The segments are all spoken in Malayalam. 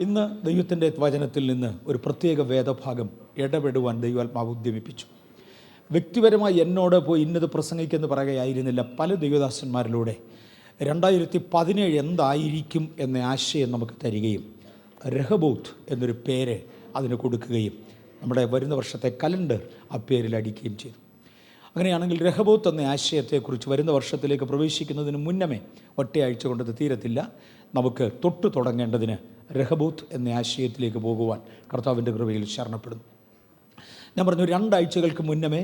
ഇന്ന് ദൈവത്തിൻ്റെ വചനത്തിൽ നിന്ന് ഒരു പ്രത്യേക വേദഭാഗം ഇടപെടുവാൻ ദൈവാത്മാവ് ഉദ്യമിപ്പിച്ചു. വ്യക്തിപരമായി എന്നോട് പോയി ഇന്നത് പ്രസംഗിക്കുമെന്ന് പറയുകയായിരുന്നില്ല. പല ദൈവദാസന്മാരിലൂടെ 2017 എന്തായിരിക്കും എന്ന ആശയം നമുക്ക് തരികയും രഹബോത്ത് എന്നൊരു പേര് അതിന് കൊടുക്കുകയും നമ്മുടെ വരുന്ന വർഷത്തെ കലണ്ടർ ആ പേരിൽ അടിക്കുകയും ചെയ്തു. അങ്ങനെയാണെങ്കിൽ രഹബോത്ത് എന്ന ആശയത്തെക്കുറിച്ച് വരുന്ന വർഷത്തിലേക്ക് പ്രവേശിക്കുന്നതിന് മുന്നമേ ഒറ്റയാഴ്ച കൊണ്ടത് തീരത്തില്ല. നമുക്ക് തൊട്ടു തുടങ്ങേണ്ടതിന് രഹബോത്ത് എന്ന ആശയത്തിലേക്ക് പോകുവാൻ കർത്താവിൻ്റെ കൃപയിൽ ശരണപ്പെടുന്നു. ഞാൻ പറഞ്ഞു, 2 ആഴ്ചകൾക്ക് മുന്നമേ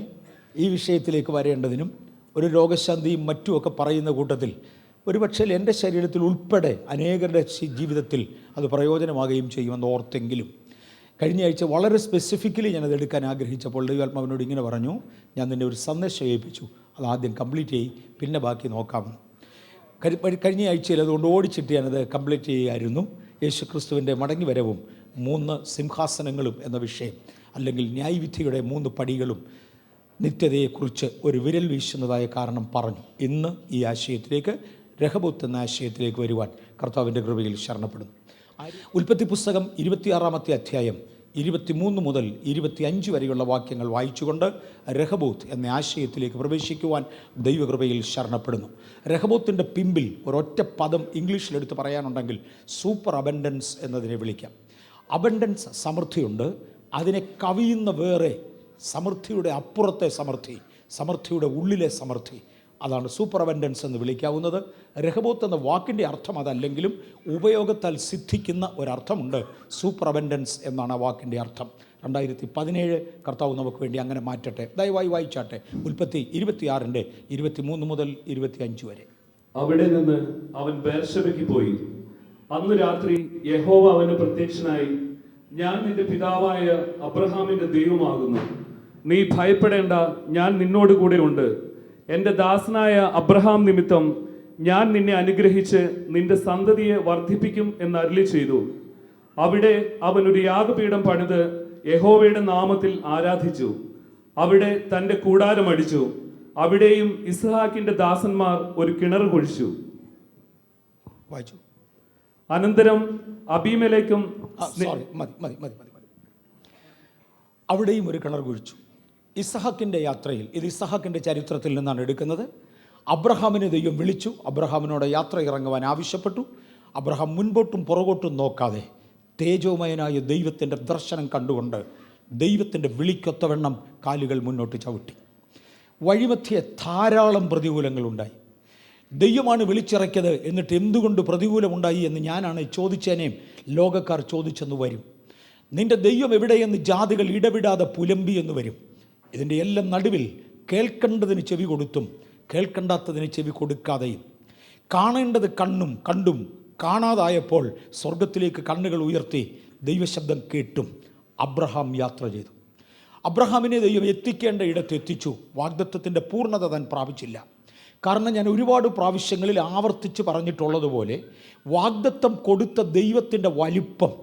ഈ വിഷയത്തിലേക്ക് വരേണ്ടതിനും ഒരു രോഗശാന്തിയും മറ്റുമൊക്കെ പറയുന്ന കൂട്ടത്തിൽ ഒരുപക്ഷേ എൻ്റെ ശരീരത്തിൽ ഉൾപ്പെടെ അനേകരുടെ ജീവിതത്തിൽ അത് പ്രയോജനമാകുകയും ചെയ്യുമെന്ന് ഓർത്തെങ്കിലും കഴിഞ്ഞ ആഴ്ച വളരെ സ്പെസിഫിക്കലി ഞാനത് എടുക്കാൻ ആഗ്രഹിച്ചപ്പോൾ ദൈവാത്മാവിനോട് ഇങ്ങനെ പറഞ്ഞു, ഞാൻ നിന്നെ ഒരു സന്ദേശം ഏൽപ്പിച്ചു, അത് ആദ്യം കംപ്ലീറ്റ് ചെയ്യും, പിന്നെ ബാക്കി നോക്കാമെന്ന്. കഴിഞ്ഞ ആഴ്ചയിൽ അതുകൊണ്ട് ഓടിച്ചിട്ട് ഞാനത് കംപ്ലീറ്റ് ചെയ്യുകയായിരുന്നു. യേശുക്രിസ്തുവിൻ്റെ മടങ്ങിവരവും 3 സിംഹാസനങ്ങളും എന്ന വിഷയം, അല്ലെങ്കിൽ ന്യായവിധിയുടെ 3 പടികളും നിത്യതയെക്കുറിച്ച് ഒരു വിരൽ വീശുന്നതായ കാരണം പറഞ്ഞു. ഇന്ന് ഈ ആശയത്തിലേക്ക്, രഹബോത്ത് എന്ന ആശയത്തിലേക്ക് വരുവാൻ കർത്താവിൻ്റെ കൃപയിൽ ശരണപ്പെടുന്നു. ഉൽപ്പത്തി പുസ്തകം 26-ാമത്തെ അധ്യായം 23 മുതൽ 25 വരെയുള്ള വാക്യങ്ങൾ വായിച്ചുകൊണ്ട് രഹബോത്ത് എന്ന ആശയത്തിലേക്ക് പ്രവേശിക്കുവാൻ ദൈവകൃപയിൽ ശരണപ്പെടുന്നു. രഹബോത്തിൻ്റെ പിമ്പിൽ ഒരൊറ്റ പദം ഇംഗ്ലീഷിലെടുത്ത് പറയാനുണ്ടെങ്കിൽ സൂപ്പർ അബൻഡൻസ് എന്നതിനെ വിളിക്കാം. അബൻഡൻസ് സമൃദ്ധിയുണ്ട്, അതിനെ കവിയുന്ന വേറെ സമൃദ്ധിയുടെ അപ്പുറത്തെ സമൃദ്ധി, സമൃദ്ധിയുടെ ഉള്ളിലെ സമൃദ്ധി, അതാണ് സൂപ്പർ അബൻഡൻസ് എന്ന് വിളിക്കാവുന്നത്. രഹബോത്ത് എന്ന വാക്കിൻ്റെ അർത്ഥം അതല്ലെങ്കിലും ഉപയോഗത്താൽ സിദ്ധിക്കുന്ന ഒരർത്ഥമുണ്ട്. സൂപ്പർ അബൻഡൻസ് എന്നാണ് ആ വാക്കിൻ്റെ അർത്ഥം. 2017 കർത്താവ് നമുക്ക് വേണ്ടി അങ്ങനെ മാറ്റട്ടെ. ദയവായി വായിച്ചാട്ടെ. ഉൽപ്പത്തി 26-ന്റെ 23 മുതൽ 25 വരെ. അവിടെ നിന്ന് അവൻ ബേർശബയ്ക്ക് പോയി. അന്ന് രാത്രി യഹോവ അവന് പ്രത്യക്ഷനായി, ഞാൻ നിന്റെ പിതാവായ അബ്രഹാമിന്റെ ദൈവമാകുന്നു, നീ ഭയപ്പെടേണ്ട, ഞാൻ നിന്നോട് കൂടെ ഉണ്ട്. എൻ്റെ ദാസനായ അബ്രഹാം നിമിത്തം ഞാൻ നിന്നെ അനുഗ്രഹിച്ച് നിന്റെ സന്തതിയെ വർദ്ധിപ്പിക്കും എന്ന് അരുളി ചെയ്തു. അവിടെ അവൻ ഒരു യാഗപീഠം പണിത് യഹോവയുടെ നാമത്തിൽ ആരാധിച്ചു. അവിടെ തൻ്റെ കൂടാരം അടിച്ചു. അവിടെയും ഇസ്ഹാക്കിന്റെ ദാസന്മാർ ഒരു കിണർ കുഴിച്ചു. അനന്തരം അബീമേലെക്കും അവിടെയും ഒരു കിണർ കുഴിച്ചു. ഇസ്ഹാക്കിൻ്റെ യാത്രയിൽ, ഇത് ഇസ്ഹാക്കിൻ്റെ ചരിത്രത്തിൽ നിന്നാണ് എടുക്കുന്നത്. അബ്രഹാമിനെ ദൈവം വിളിച്ചു, അബ്രഹാമിനോട് യാത്ര ഇറങ്ങുവാൻ ആവശ്യപ്പെട്ടു. അബ്രഹാം മുൻപോട്ടും പുറകോട്ടും നോക്കാതെ തേജോമയനായ ദൈവത്തിൻ്റെ ദർശനം കണ്ടുകൊണ്ട് ദൈവത്തിൻ്റെ വിളിക്കൊത്തവണ്ണം കാലുകൾ മുന്നോട്ട് ചവിട്ടി. വഴിമധ്യേ ധാരാളം പ്രതികൂലങ്ങളുണ്ടായി. ദൈവമാണ് വിളിച്ചിറക്കിയത്, എന്നിട്ട് എന്തുകൊണ്ട് പ്രതികൂലമുണ്ടായി എന്ന് ഞാനാണ് ചോദിച്ചേനേയും ലോകക്കാർ ചോദിച്ചെന്ന് വരും. നിൻ്റെ ദൈവം എവിടെയെന്ന് ജാതികൾ ഇടവിടാതെ പുലമ്പി എന്ന് വരും. ഇതിൻ്റെ എല്ലാം നടുവിൽ കേൾക്കേണ്ടതിന് ചെവി കൊടുത്തും കേൾക്കേണ്ടാത്തതിന് ചെവി കൊടുക്കാതെയും, കാണേണ്ടത് കണ്ടും കാണാതായപ്പോൾ സ്വർഗത്തിലേക്ക് കണ്ണുകൾ ഉയർത്തി ദൈവശബ്ദം കേട്ടും അബ്രഹാം യാത്ര ചെയ്തു. അബ്രഹാമിനെ ദൈവം എത്തിക്കേണ്ട ഇടത്ത് എത്തിച്ചു. വാഗ്ദത്തത്തിൻ്റെ പൂർണ്ണത താൻ പ്രാപിച്ചില്ല. കാരണം ഞാൻ ഒരുപാട് പ്രാവശ്യങ്ങളിൽ ആവർത്തിച്ച് പറഞ്ഞിട്ടുള്ളതുപോലെ വാഗ്ദത്തം കൊടുത്ത ദൈവത്തിൻ്റെ വലിപ്പം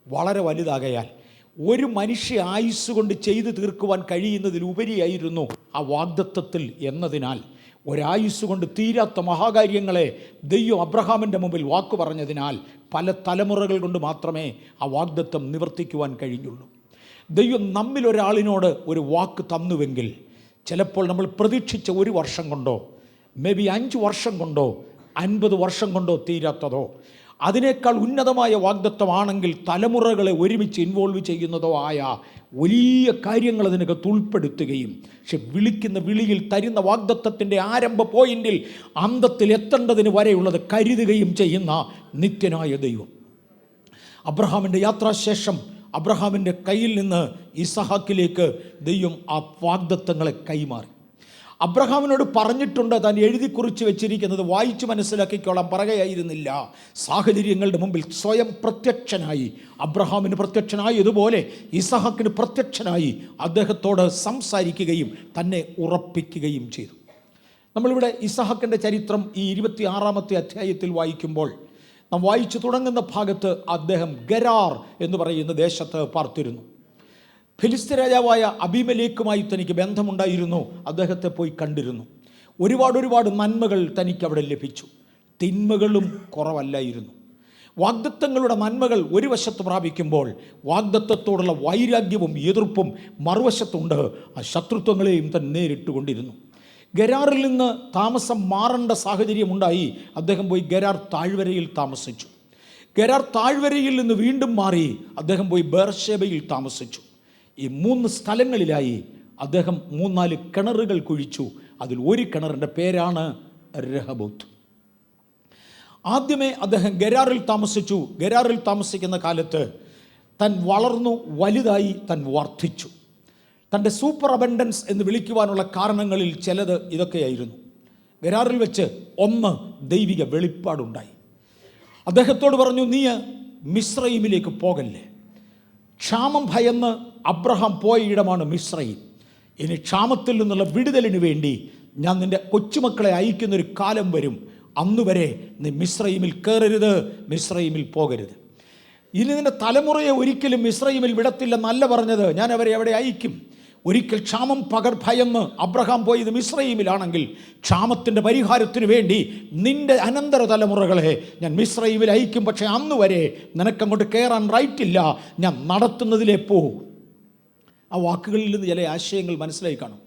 വളരെ വലുതാകയാൽ ഒരു മനുഷ്യ ആയുസ് കൊണ്ട് ചെയ്തു തീർക്കുവാൻ കഴിയുന്നതിലുപരിയായിരുന്നു ആ വാഗ്ദത്തത്തിൽ എന്നതിനാൽ ഒരായുസ് കൊണ്ട് തീരാത്ത മഹാകാര്യങ്ങളെ ദൈവം അബ്രഹാമിൻ്റെ മുമ്പിൽ വാക്കു പറഞ്ഞതിനാൽ പല തലമുറകൾ കൊണ്ട് മാത്രമേ ആ വാഗ്ദത്തം നിവർത്തിക്കുവാൻ കഴിഞ്ഞുള്ളൂ. ദൈവം നമ്മിലൊരാളിനോട് ഒരു വാക്ക് തന്നുവെങ്കിൽ ചിലപ്പോൾ നമ്മൾ പ്രതീക്ഷിച്ച 1 വർഷം കൊണ്ടോ, മേ ബി 5 വർഷം കൊണ്ടോ, 50 വർഷം കൊണ്ടോ തീരാത്തതോ, അതിനേക്കാൾ ഉന്നതമായ വാഗ്ദത്തമാണെങ്കിൽ തലമുറകളെ ഒരുമിച്ച് ഇൻവോൾവ് ചെയ്യുന്നതോ ആയ വലിയ കാര്യങ്ങൾ അതിനകത്ത് ഉൾപ്പെടുത്തുകയും, പക്ഷെ വിളിക്കുന്ന വിളിയിൽ തരുന്ന വാഗ്ദത്തത്തിൻ്റെ ആരംഭ പോയിന്റിൽ അന്തത്തിൽ എത്തേണ്ടതിന് വരെയുള്ളത് കരുതുകയും ചെയ്യുന്ന നിത്യനായ ദൈവം. അബ്രഹാമിൻ്റെ യാത്രാശേഷം അബ്രഹാമിൻ്റെ കയ്യിൽ നിന്ന് ഇസഹാക്കിലേക്ക് ദൈവം ആ വാഗ്ദത്തങ്ങളെ കൈമാറി. അബ്രഹാമിനോട് പറഞ്ഞിട്ടുണ്ട്, താൻ എഴുതി കുറിച്ച് വെച്ചിരിക്കുന്നത് വായിച്ച് മനസ്സിലാക്കിക്കോളാം പറയുകയായിരുന്നില്ല. സാഹചര്യങ്ങളുടെ മുമ്പിൽ സ്വയം പ്രത്യക്ഷനായി അബ്രഹാമിന് പ്രത്യക്ഷനായതുപോലെ ഇസഹാക്കിന് പ്രത്യക്ഷനായി അദ്ദേഹത്തോട് സംസാരിക്കുകയും തന്നെ ഉറപ്പിക്കുകയും ചെയ്തു. നമ്മളിവിടെ ഇസഹാക്കിൻ്റെ ചരിത്രം ഈ 26-ാമത്തെ അധ്യായത്തിൽ വായിക്കുമ്പോൾ നാം വായിച്ചു തുടങ്ങുന്ന ഭാഗത്ത് അദ്ദേഹം ഗരാർ എന്ന് പറയുന്ന ദേശത്ത് പാർത്തിരുന്നു. ഫിലിസ്ത്യ രാജാവായ അബീമേലെക്കുമായി തനിക്ക് ബന്ധമുണ്ടായിരുന്നു. അദ്ദേഹത്തെ പോയി കണ്ടിരുന്നു. ഒരുപാട് നന്മകൾ തനിക്ക് അവിടെ ലഭിച്ചു. തിന്മകളും കുറവല്ലായിരുന്നു. വാഗ്ദത്തങ്ങളുടെ നന്മകൾ ഒരു വശത്ത് പ്രാപിക്കുമ്പോൾ വാഗ്ദത്തത്തോടുള്ള വൈരാഗ്യവും എതിർപ്പും മറുവശത്തുണ്ട്. ആ ശത്രുത്വങ്ങളെയും തന്നെ നേരിട്ടുകൊണ്ടിരുന്നു. ഗരാറിൽ നിന്ന് താമസം മാറേണ്ട സാഹചര്യമുണ്ടായി. അദ്ദേഹം പോയി ഗരാർ താഴ്വരയിൽ താമസിച്ചു. ഗരാർ താഴ്വരയിൽ നിന്ന് വീണ്ടും മാറി അദ്ദേഹം പോയി ബേർഷേബയിൽ താമസിച്ചു. ഈ 3 സ്ഥലങ്ങളിലായി അദ്ദേഹം 3-4 കിണറുകൾ കുഴിച്ചു. അതിൽ ഒരു കിണറിൻ്റെ പേരാണ് രഹബോത്ത്. ആദ്യമേ അദ്ദേഹം ഗരാറിൽ താമസിച്ചു. ഗരാറിൽ താമസിക്കുന്ന കാലത്ത് താൻ വളർന്നു വലുതായി, താൻ വർദ്ധിച്ചു. തൻ്റെ സൂപ്പർ അബൻഡൻസ് എന്ന് വിളിക്കുവാനുള്ള കാരണങ്ങളിൽ ചിലത് ഇതൊക്കെയായിരുന്നു. ഗരാറിൽ വെച്ച് 1 ദൈവിക വെളിപ്പാടുണ്ടായി. അദ്ദേഹത്തോട് പറഞ്ഞു, നീ മിസ്രയീമിലേക്ക് പോകല്ലേ. ക്ഷാമം ഭയന്ന് അബ്രഹാം പോയ ഇടമാണ് മിസ്രയീം. ഇനി ക്ഷാമത്തിൽ നിന്നുള്ള വിടുതലിന് വേണ്ടി ഞാൻ നിൻ്റെ കൊച്ചുമക്കളെ അയക്കുന്നൊരു കാലം വരും. അന്നുവരെ നീ മിസ്രയീമിൽ കയറരുത്, മിസ്രയീമിൽ പോകരുത്. ഇനി നിൻ്റെ തലമുറയെ ഒരിക്കലും മിസ്രയീമിൽ വിടത്തില്ലെന്നല്ല പറഞ്ഞത്, ഞാൻ അവരെ എവിടെ അയക്കും. ഒരിക്കൽ ക്ഷാമം ഭയന്ന് അബ്രഹാം പോയത് മിസ്രയീമിലാണെങ്കിൽ ക്ഷാമത്തിൻ്റെ പരിഹാരത്തിന് വേണ്ടി നിൻ്റെ അനന്തര തലമുറകളെ ഞാൻ മിസ്രയീമിൽ അയക്കും. പക്ഷേ അന്ന് വരെ നിനക്കങ്ങോട്ട് കയറാൻ റൈറ്റില്ല, ഞാൻ നടത്തുന്നതിലേ പോകൂ. ആ വാക്കുകളിൽ നിന്ന് ചില ആശയങ്ങൾ മനസ്സിലായി കാണും.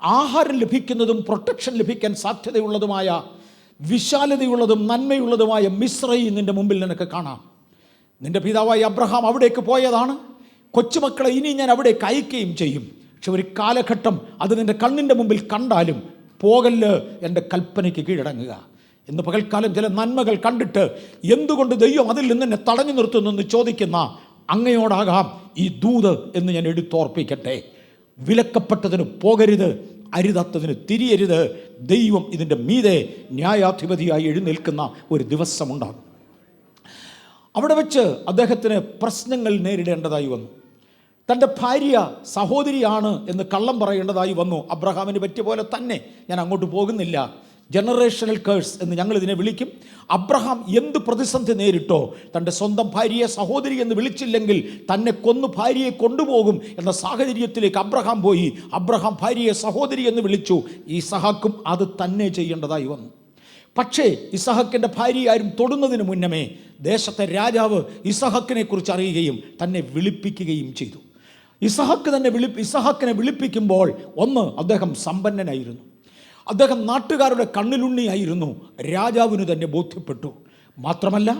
ആഹാരം ലഭിക്കുന്നതും പ്രൊട്ടക്ഷൻ ലഭിക്കാൻ സാധ്യതയുള്ളതുമായ വിശാലതയുള്ളതും നന്മയുള്ളതുമായ മിസ്രയീം നിൻ്റെ മുമ്പിൽ നിനക്ക് കാണാം. നിൻ്റെ പിതാവായ അബ്രഹാം അവിടേക്ക് പോയതാണ്. കൊച്ചുമക്കളെ ഇനി ഞാൻ അവിടേക്ക് അയക്കുകയും ചെയ്യും. പക്ഷെ ഒരു കാലഘട്ടം അത് നിൻ്റെ കണ്ണിൻ്റെ മുമ്പിൽ കണ്ടാലും പോകല്ല്, എൻ്റെ കൽപ്പനയ്ക്ക് കീഴടങ്ങുക. ഇന്ന് പകൽക്കാലം ചില നന്മകൾ കണ്ടിട്ട് എന്തുകൊണ്ട് ദൈവം അതിൽ നിന്ന് എന്നെ തടഞ്ഞു നിർത്തുന്നെന്ന് ചോദിക്കുന്ന അങ്ങയോടാകാം ഈ ദൂത് എന്ന് ഞാൻ എടുത്തോർപ്പിക്കട്ടെ. വിലക്കപ്പെട്ടതിന് പോകരുത്, അരുതാത്തതിന് തിരിയരുത്. ദൈവം ഇതിൻ്റെ മീതെ ന്യായാധിപതിയായി എഴുന്നേൽക്കുന്ന ഒരു ദിവസമുണ്ടാകും. അവിടെ വെച്ച് അദ്ദേഹത്തിന് പ്രശ്നങ്ങൾ നേരിടേണ്ടതായി വന്നു. തൻ്റെ ഭാര്യ സഹോദരിയാണ് എന്ന് കള്ളം പറയേണ്ടതായി വന്നു. അബ്രഹാമിന് പറ്റിയ പോലെ തന്നെ ഞാൻ അങ്ങോട്ട് പോകുന്നില്ല. ജനറേഷണൽ കേഴ്സ് എന്ന് ഞങ്ങളിതിനെ വിളിക്കും. അബ്രഹാം എന്ത് പ്രതിസന്ധി നേരിട്ടോ, തൻ്റെ സ്വന്തം ഭാര്യയെ സഹോദരി എന്ന് വിളിച്ചില്ലെങ്കിൽ തന്നെ കൊന്നു ഭാര്യയെ കൊണ്ടുപോകും എന്ന സാഹചര്യത്തിലേക്ക് അബ്രഹാം പോയി. അബ്രഹാം ഭാര്യയെ സഹോദരി എന്ന് വിളിച്ചു. ഇസഹാക്കും അത് തന്നെ ചെയ്യേണ്ടതായി വന്നു. പക്ഷേ ഇസഹാക്കിൻ്റെ ഭാര്യ ആരും തൊടുന്നതിന് മുന്നമേ ദേശത്തെ രാജാവ് ഇസഹാക്കിനെ കുറിച്ച് അറിയുകയും തന്നെ വിളിപ്പിക്കുകയും ചെയ്തു. ഇസഹാക്കിനെ വിളിപ്പിക്കുമ്പോൾ അദ്ദേഹം സമ്പന്നനായിരുന്നു, അദ്ദേഹം നാട്ടുകാരുടെ കണ്ണിലുണ്ണിയായിരുന്നു. രാജാവിന് തന്നെ ബോധ്യപ്പെട്ടു. മാത്രമല്ല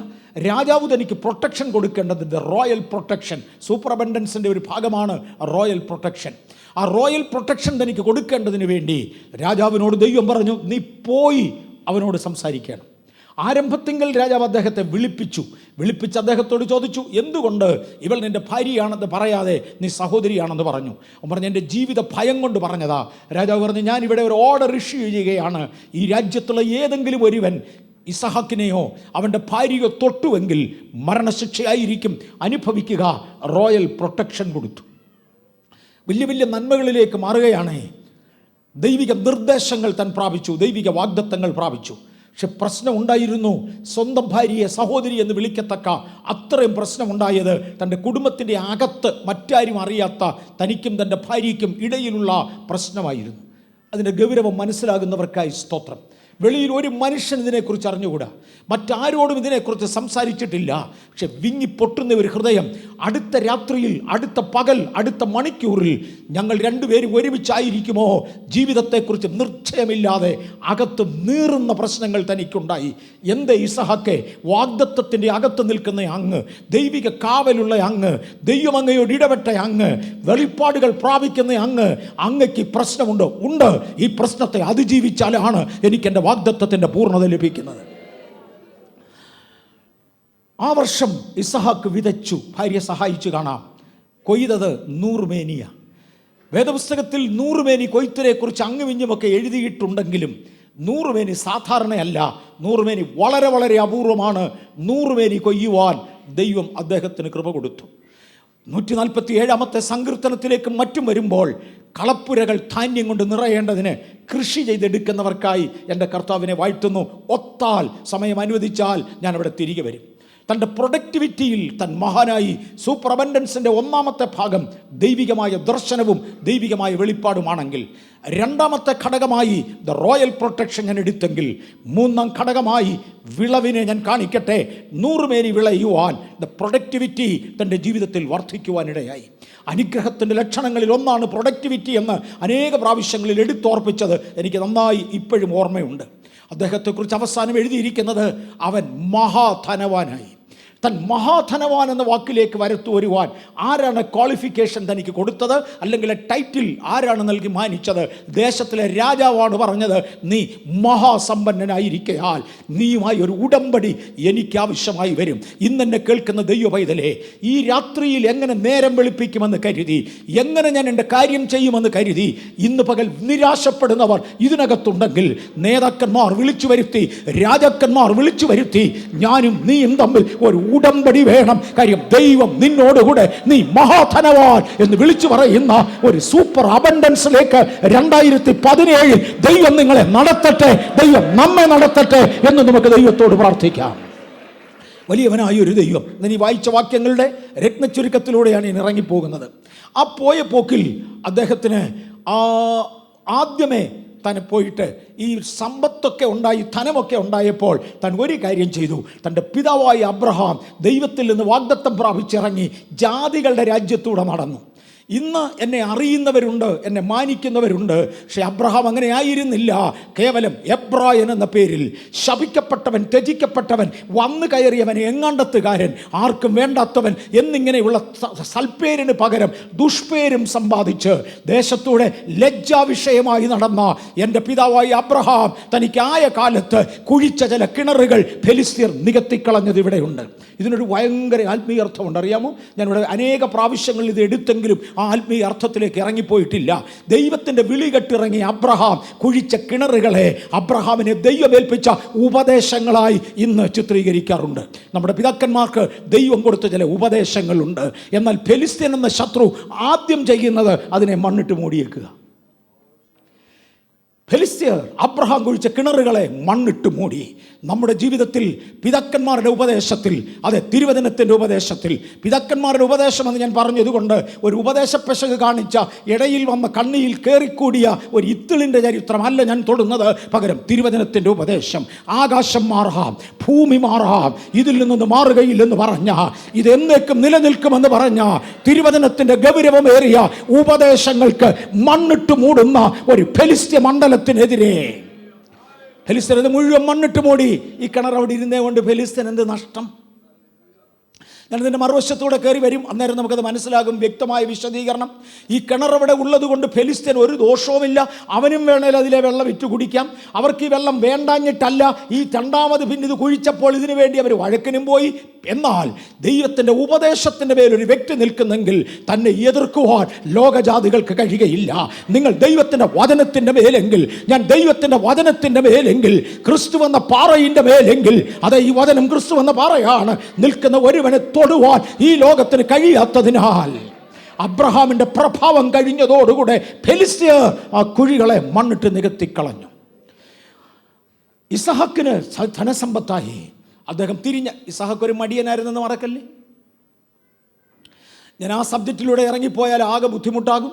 രാജാവ് തനിക്ക് പ്രൊട്ടക്ഷൻ കൊടുക്കേണ്ടതിൻ്റെ റോയൽ പ്രൊട്ടക്ഷൻ, സൂപ്പർ അബൻഡൻസിൻ്റെ ഒരു ഭാഗമാണ് റോയൽ പ്രൊട്ടക്ഷൻ. ആ റോയൽ പ്രൊട്ടക്ഷൻ തനിക്ക് കൊടുക്കേണ്ടതിന് വേണ്ടി രാജാവിനോട് ദൈവം പറഞ്ഞു, നീ പോയി അവനോട് സംസാരിക്കണം. ആരംഭത്തിങ്കൽ രാജാവ് അദ്ദേഹത്തെ വിളിപ്പിച്ച് അദ്ദേഹത്തോട് ചോദിച്ചു, എന്തുകൊണ്ട് ഇവൾ നിൻ്റെ ഭാര്യയാണെന്ന് പറയാതെ നീ സഹോദരിയാണെന്ന് പറഞ്ഞു? അവൻ പറഞ്ഞു, എൻ്റെ ജീവിത ഭയം കൊണ്ട് പറഞ്ഞതാ. രാജാവ് പറഞ്ഞു, ഞാൻ ഇവിടെ ഒരു ഓർഡർ ഇഷ്യൂ ചെയ്യുകയാണ്. ഈ രാജ്യത്തുള്ള ഏതെങ്കിലും ഒരുവൻ ഇസഹാക്കിനെയോ അവൻ്റെ ഭാര്യയോ തൊട്ടുവെങ്കിൽ മരണശിക്ഷയായിരിക്കും അനുഭവിക്കുക. റോയൽ പ്രൊട്ടക്ഷൻ കൊടുത്തു. വലിയ വലിയ നന്മകളിലേക്ക് മാറുകയാണ്. ദൈവിക നിർദ്ദേശങ്ങൾ താൻ പ്രാപിച്ചു, ദൈവിക വാഗ്ദത്തങ്ങൾ പ്രാപിച്ചു. പക്ഷെ പ്രശ്നം ഉണ്ടായിരുന്നു. സ്വന്തം ഭാര്യയെ സഹോദരി എന്ന് വിളിക്കത്തക്ക അത്രയും പ്രശ്നമുണ്ടായത് തൻ്റെ കുടുംബത്തിൻ്റെ അകത്ത് മറ്റാരും അറിയാത്ത തനിക്കും തൻ്റെ ഭാര്യയ്ക്കും ഇടയിലുള്ള പ്രശ്നമായിരുന്നു. അതിൻ്റെ ഗൗരവം മനസ്സിലാകുന്നവർക്കായി സ്തോത്രം. വെളിയിൽ ഒരു മനുഷ്യൻ ഇതിനെക്കുറിച്ച് അറിഞ്ഞുകൂടാ, മറ്റാരോടും ഇതിനെക്കുറിച്ച് സംസാരിച്ചിട്ടില്ല. പക്ഷെ വിങ്ങി പൊട്ടുന്ന ഒരു ഹൃദയം. അടുത്ത രാത്രിയിൽ, അടുത്ത പകൽ, അടുത്ത മണിക്കൂറിൽ ഞങ്ങൾ രണ്ടുപേരും ഒരുമിച്ചായിരിക്കുമോ? ജീവിതത്തെക്കുറിച്ച് നിശ്ചയമില്ലാതെ അകത്ത് നീറുന്ന പ്രശ്നങ്ങൾ തനിക്കുണ്ടായി. എന്തേ ഇസഹാക്കെ, വാഗ്ദത്തത്തിൻ്റെ അകത്ത് നിൽക്കുന്ന അങ്ങ്, ദൈവിക കാവലുള്ള അങ്ങ്, ദൈവം അങ്ങയോട് ഇടപെട്ട അങ്ങ്, വെളിപ്പാടുകൾ പ്രാപിക്കുന്ന അങ്ങ്, അങ്ങയ്ക്ക് പ്രശ്നമുണ്ടോ? ഉണ്ട്. ഈ പ്രശ്നത്തെ അതിജീവിച്ചാലാണ് എനിക്ക് എൻ്റെ വാഗ്ദത്തത്തിൻ്റെ പൂർണ്ണത ലഭിക്കുന്നത്. ആ വർഷം ഇസഹാക്ക് വിതച്ചു, ഭാര്യ സഹായിച്ചു കാണാം. കൊയ്തത് 100 മേനിയ. വേദപുസ്തകത്തിൽ 100 മേനി കൊയ്ത്തിനെക്കുറിച്ച് അങ്ങുമിഞ്ഞുമൊക്കെ എഴുതിയിട്ടുണ്ടെങ്കിലും 100 മേനി സാധാരണയല്ല. 100 മേനി വളരെ വളരെ അപൂർവമാണ്. 100 മേനി കൊയ്യുവാൻ ദൈവം അദ്ദേഹത്തിന് കൃപ കൊടുത്തു. 147-ാമത്തെ സങ്കീർത്തനത്തിലേക്ക് മറ്റും വരുമ്പോൾ കളപ്പുരകൾ ധാന്യം കൊണ്ട് നിറയേണ്ടതിന് കൃഷി ചെയ്തെടുക്കുന്നവർക്കായി എൻ്റെ കർത്താവിനെ വാഴ്ത്തുന്നു. ഒത്താൽ, സമയം അനുവദിച്ചാൽ ഞാൻ അവിടെ തിരികെ വരും. തൻ്റെ പ്രൊഡക്ടിവിറ്റിയിൽ തൻ മഹാനായി സൂപ്പർ അബൻഡൻസിൻ്റെ ഒന്നാമത്തെ ഭാഗം ദൈവികമായ ദർശനവും ദൈവികമായ വെളിപ്പാടുമാണെങ്കിൽ, രണ്ടാമത്തെ ഘടകമായി ദ റോയൽ പ്രൊട്ടക്ഷൻ ഞാൻ എടുത്തെങ്കിൽ, മൂന്നാം ഘടകമായി വിളവിനെ ഞാൻ കാണിക്കട്ടെ. 100 മേനി വിളയുവാൻ ദ പ്രൊഡക്ടിവിറ്റി തൻ്റെ ജീവിതത്തിൽ വർദ്ധിക്കുവാനിടയായി. അനുഗ്രഹത്തിൻ്റെ ലക്ഷണങ്ങളിൽ ഒന്നാണ് പ്രൊഡക്ടിവിറ്റി എന്ന് അനേക പ്രാവശ്യങ്ങളിൽ എടുത്തോർപ്പിച്ചത് എനിക്ക് നന്നായി ഇപ്പോഴും ഓർമ്മയുണ്ട്. അദ്ദേഹത്തെക്കുറിച്ച് അവസാനം എഴുതിയിരിക്കുന്നത്, അവൻ മഹാധനവാനായി. തൻ മഹാധനവാൻ എന്ന വാക്കിലേക്ക് വരുത്തുവരുവാൻ ആരാണ് ക്വാളിഫിക്കേഷൻ തനിക്ക് കൊടുത്തത്, അല്ലെങ്കിൽ ടൈറ്റിൽ ആരാണ് നൽകി മാനിച്ചത്? ദേശത്തിലെ രാജാവാണ് പറഞ്ഞത്, നീ മഹാസമ്പന്നനായിരിക്കയാൽ നീയുമായി ഒരു ഉടമ്പടി എനിക്ക് ആവശ്യമായി വരും. ഇന്നെന്നെ കേൾക്കുന്ന ദൈവ പൈതലേ, ഈ രാത്രിയിൽ എങ്ങനെ നേരം വെളുപ്പിക്കുമെന്ന് കരുതി, എങ്ങനെ ഞാൻ എൻ്റെ കാര്യം ചെയ്യുമെന്ന് കരുതി ഇന്ന് പകൽ നിരാശപ്പെടുന്നവർ ഇതിനകത്തുണ്ടെങ്കിൽ, നേതാക്കന്മാർ വിളിച്ചു വരുത്തി, രാജാക്കന്മാർ വിളിച്ചു വരുത്തി, ഞാനും നീയും തമ്മിൽ ഒരു ഉടമ്പടി വേണം. കാര്യം ദൈവം നിന്നോടുകൂടെ നീ മഹാധനവാൻ എന്ന് വിളിച്ചു പറയുന്ന ഒരു സൂപ്പർ അബൻഡൻസിലേക്ക് 2017 ദൈവം നിങ്ങളെ നടത്തട്ടെ, ദൈവം നമ്മെ നടത്തട്ടെ എന്ന് നമുക്ക് ദൈവത്തോട് പ്രാർത്ഥിക്കാം. വലിയവനായ ഒരു ദൈവം. നീ വായിച്ച വാക്യങ്ങളുടെ രത്നച്ചുരുക്കത്തിലൂടെയാണ് ഞാൻ ഇറങ്ങിപ്പോകുന്നത്. ആ പോയ പോക്കിൽ അദ്ദേഹത്തിന് ആദ്യമേ താൻ പോയിട്ട് ഈ സമ്പത്തൊക്കെ ഉണ്ടായി, ധനമൊക്കെ ഉണ്ടായപ്പോൾ താൻ ഒരു കാര്യം ചെയ്തു. തൻ്റെ പിതാവായ അബ്രഹാം ദൈവത്തിൽ നിന്ന് വാഗ്ദത്തം പ്രാപിച്ചിറങ്ങി ജാതികളുടെ രാജ്യത്തൂടെ നടന്നു. ഇന്ന് എന്നെ അറിയുന്നവരുണ്ട്, എന്നെ മാനിക്കുന്നവരുണ്ട്. പക്ഷെ അബ്രഹാം അങ്ങനെ ആയിരുന്നില്ല. കേവലം എബ്രായൻ എന്ന പേരിൽ ശപിക്കപ്പെട്ടവൻ, ത്യജിക്കപ്പെട്ടവൻ, വന്നു കയറിയവൻ, എങ്ങാണ്ടത്തുകാരൻ, ആർക്കും വേണ്ടാത്തവൻ എന്നിങ്ങനെയുള്ള സൽപ്പേരിന് പകരം ദുഷ്പേരും സമ്പാദിച്ച് ദേശത്തൂടെ ലജ്ജാവിഷയമായി നടന്ന എൻ്റെ പിതാവായ അബ്രഹാം തനിക്കായ കാലത്ത് കുഴിച്ച ചില കിണറുകൾ ഫെലിസ്ത്യർ നികത്തിക്കളഞ്ഞത് ഇവിടെയുണ്ട്. ഇതിനൊരു ഭയങ്കര ആത്മീയ അർത്ഥമുണ്ട്. അറിയാമോ? ഞാനിവിടെ അനേക പ്രാവശ്യങ്ങളിൽ ഇത് എടുത്തെങ്കിലും ആ ആത്മീയ അർത്ഥത്തിലേക്ക് ഇറങ്ങിപ്പോയിട്ടില്ല. ദൈവത്തിൻ്റെ വിളി കെട്ടിറങ്ങിയ അബ്രഹാം കുഴിച്ച കിണറുകളെ അബ്രഹാമിനെ ദൈവമേൽപ്പിച്ച ഉപദേശങ്ങളായി ഇന്ന് ചിത്രീകരിക്കാറുണ്ട്. നമ്മുടെ പിതാക്കന്മാർക്ക് ദൈവം കൊടുത്ത ചില ഉപദേശങ്ങളുണ്ട്. എന്നാൽ ഫെലിസ്ത്യൻ എന്ന ശത്രു ആദ്യം ചെയ്യുന്നത് അതിനെ മണ്ണിട്ട് മൂടിയേക്കുക. ഫെലിസ്ത്യർ അബ്രഹാം കുഴിച്ച കിണറുകളെ മണ്ണിട്ട് മൂടി. നമ്മുടെ ജീവിതത്തിൽ പിതാക്കന്മാരുടെ ഉപദേശത്തിൽ, അതെ, തിരുവചനത്തിൻ്റെ ഉപദേശത്തിൽ, പിതാക്കന്മാരുടെ ഉപദേശം എന്ന് ഞാൻ പറഞ്ഞതുകൊണ്ട് ഒരു ഉപദേശപ്പെശക് കാണിച്ച ഇടയിൽ വന്ന കണ്ണിയിൽ കയറിക്കൂടിയ ഒരു ഇത്തിളിൻ്റെ ചരിത്രമല്ല ഞാൻ തൊടുന്നത്. പകരം തിരുവചനത്തിൻ്റെ ഉപദേശം. ആകാശം മാറാം, ഭൂമി മാറാം, ഇതിൽ നിന്നൊന്ന് മാറുകയില്ലെന്ന് പറഞ്ഞ, ഇത് എന്നേക്കും നിലനിൽക്കുമെന്ന് പറഞ്ഞ തിരുവചനത്തിൻ്റെ ഗൗരവമേറിയ ഉപദേശങ്ങൾക്ക് മണ്ണിട്ട് മൂടുന്ന ഒരു ഫെലിസ്ത്യ മണ്ഡലത്തിനെതിരെ ഫെലിസ്ത്യൻ ഇത് മുഴുവൻ മണ്ണിട്ട് മൂടി. ഈ കിണർ അവിടെ ഇരുന്നേ കൊണ്ട് ഫെലിസ്ത്യൻ എന്ത് നഷ്ടം? ഞാനിതിൻ്റെ മറുവശത്തൂടെ കയറി വരും, അന്നേരം നമുക്കത് മനസ്സിലാകും. വ്യക്തമായ വിശദീകരണം. ഈ കിണർ അവിടെ ഉള്ളത് കൊണ്ട് ഫെലിസ്ത്യൻ ഒരു ദോഷവുമില്ല. അവനും വേണേൽ അതിലെ വെള്ളം വിറ്റ് കുടിക്കാം. അവർക്ക് ഈ വെള്ളം വേണ്ടാഞ്ഞിട്ടല്ല. ഈ രണ്ടാമത് പിന്നെ ഇത് കുഴിച്ചപ്പോൾ ഇതിനു വേണ്ടി അവർ വഴക്കിനും പോയി. എന്നാൽ ദൈവത്തിൻ്റെ ഉപദേശത്തിൻ്റെ മേലൊരു വ്യക്തി നിൽക്കുന്നെങ്കിൽ തന്നെ എതിർക്കുവാൻ ലോകജാതികൾക്ക് കഴിയുകയില്ല. നിങ്ങൾ ദൈവത്തിൻ്റെ വചനത്തിൻ്റെ മേലെങ്കിൽ, ഞാൻ ദൈവത്തിൻ്റെ വചനത്തിൻ്റെ മേലെങ്കിൽ, ക്രിസ്തു എന്ന പാറയിൻ്റെ മേലെങ്കിൽ, അതെ, ഈ വചനം ക്രിസ്തു എന്ന പാറയാണ്, നിൽക്കുന്ന ഒരുവനെ തൊടുവാൻ ഈ ലോകത്തിന് കഴിയാത്തതിനാൽ അബ്രഹാമിൻ്റെ പ്രഭാവം കഴിഞ്ഞതോടുകൂടെ ഫെലിസ്ത്യർ ആ കുഴികളെ മണ്ണിട്ട് നികത്തിക്കളഞ്ഞു. ഇസഹാക്കിന് ധനസമ്പത്തായി. അദ്ദേഹം തിരിഞ്ഞ ഇസഹാക്ക് ഒരു മടിയനായിരുന്നെന്ന് മറക്കല്ലേ. ഞാൻ ആ സബ്ജക്റ്റിലൂടെ ഇറങ്ങിപ്പോയാൽ ആകെ ബുദ്ധിമുട്ടാകും.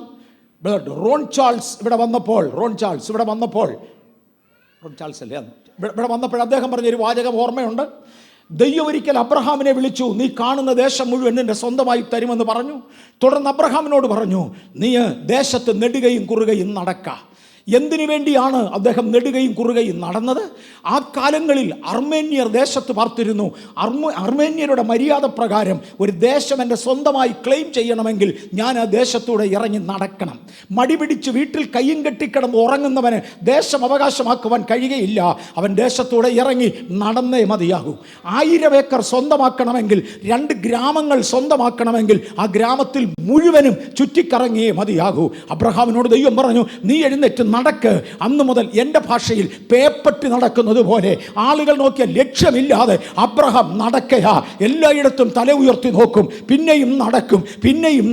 റോൺ ചാൾസ് ഇവിടെ വന്നപ്പോൾ അദ്ദേഹം പറഞ്ഞൊരു വാചകം ഓർമ്മയുണ്ട്. ദൈവം ഒരിക്കൽ അബ്രഹാമിനെ വിളിച്ചു, നീ കാണുന്ന ദേശം മുഴുവൻ നിന്റെ സ്വന്തമായി തരുമെന്ന് പറഞ്ഞു. തുടർന്ന് അബ്രഹാമിനോട് പറഞ്ഞു, നീ ദേശത്ത് നെടുകയും കുറുകയും നടക്ക. എന്തിനു വേണ്ടിയാണ് അദ്ദേഹം നെടുകയും കുറുകയും നടന്നത്? ആ കാലങ്ങളിൽ അർമേന്യർ ദേശത്ത് പാർത്തിരുന്നു. അർമേന്യരുടെ മര്യാദ പ്രകാരം ഒരു ദേശം എൻ്റെ സ്വന്തമായി ക്ലെയിം ചെയ്യണമെങ്കിൽ ഞാൻ ആ ദേശത്തൂടെ ഇറങ്ങി നടക്കണം. മടി പിടിച്ച് വീട്ടിൽ കയ്യും കെട്ടിക്കിടന്ന് ഉറങ്ങുന്നവന് ദേശം അവകാശമാക്കുവാൻ കഴിയുകയില്ല. അവൻ ദേശത്തൂടെ ഇറങ്ങി നടന്നേ മതിയാകൂ. 1000 ഏക്കർ സ്വന്തമാക്കണമെങ്കിൽ, 2 ഗ്രാമങ്ങൾ സ്വന്തമാക്കണമെങ്കിൽ ആ ഗ്രാമത്തിൽ മുഴുവനും ചുറ്റിക്കറങ്ങിയേ മതിയാകൂ. അബ്രഹാമിനോട് ദൈവം പറഞ്ഞു, നീ എഴുന്നേറ്റ് നടക്ക്. അന്ന് മുതൽ എൻ്റെ ഭാഷയിൽ പേപ്പട്ടി നടക്കുന്നത് പോലെ ആളുകൾ നോക്കിയ ലക്ഷ്യമില്ലാതെ അബ്രഹാം നടക്കയാ. എല്ലായിടത്തും തല ഉയർത്തി നോക്കും, പിന്നെയും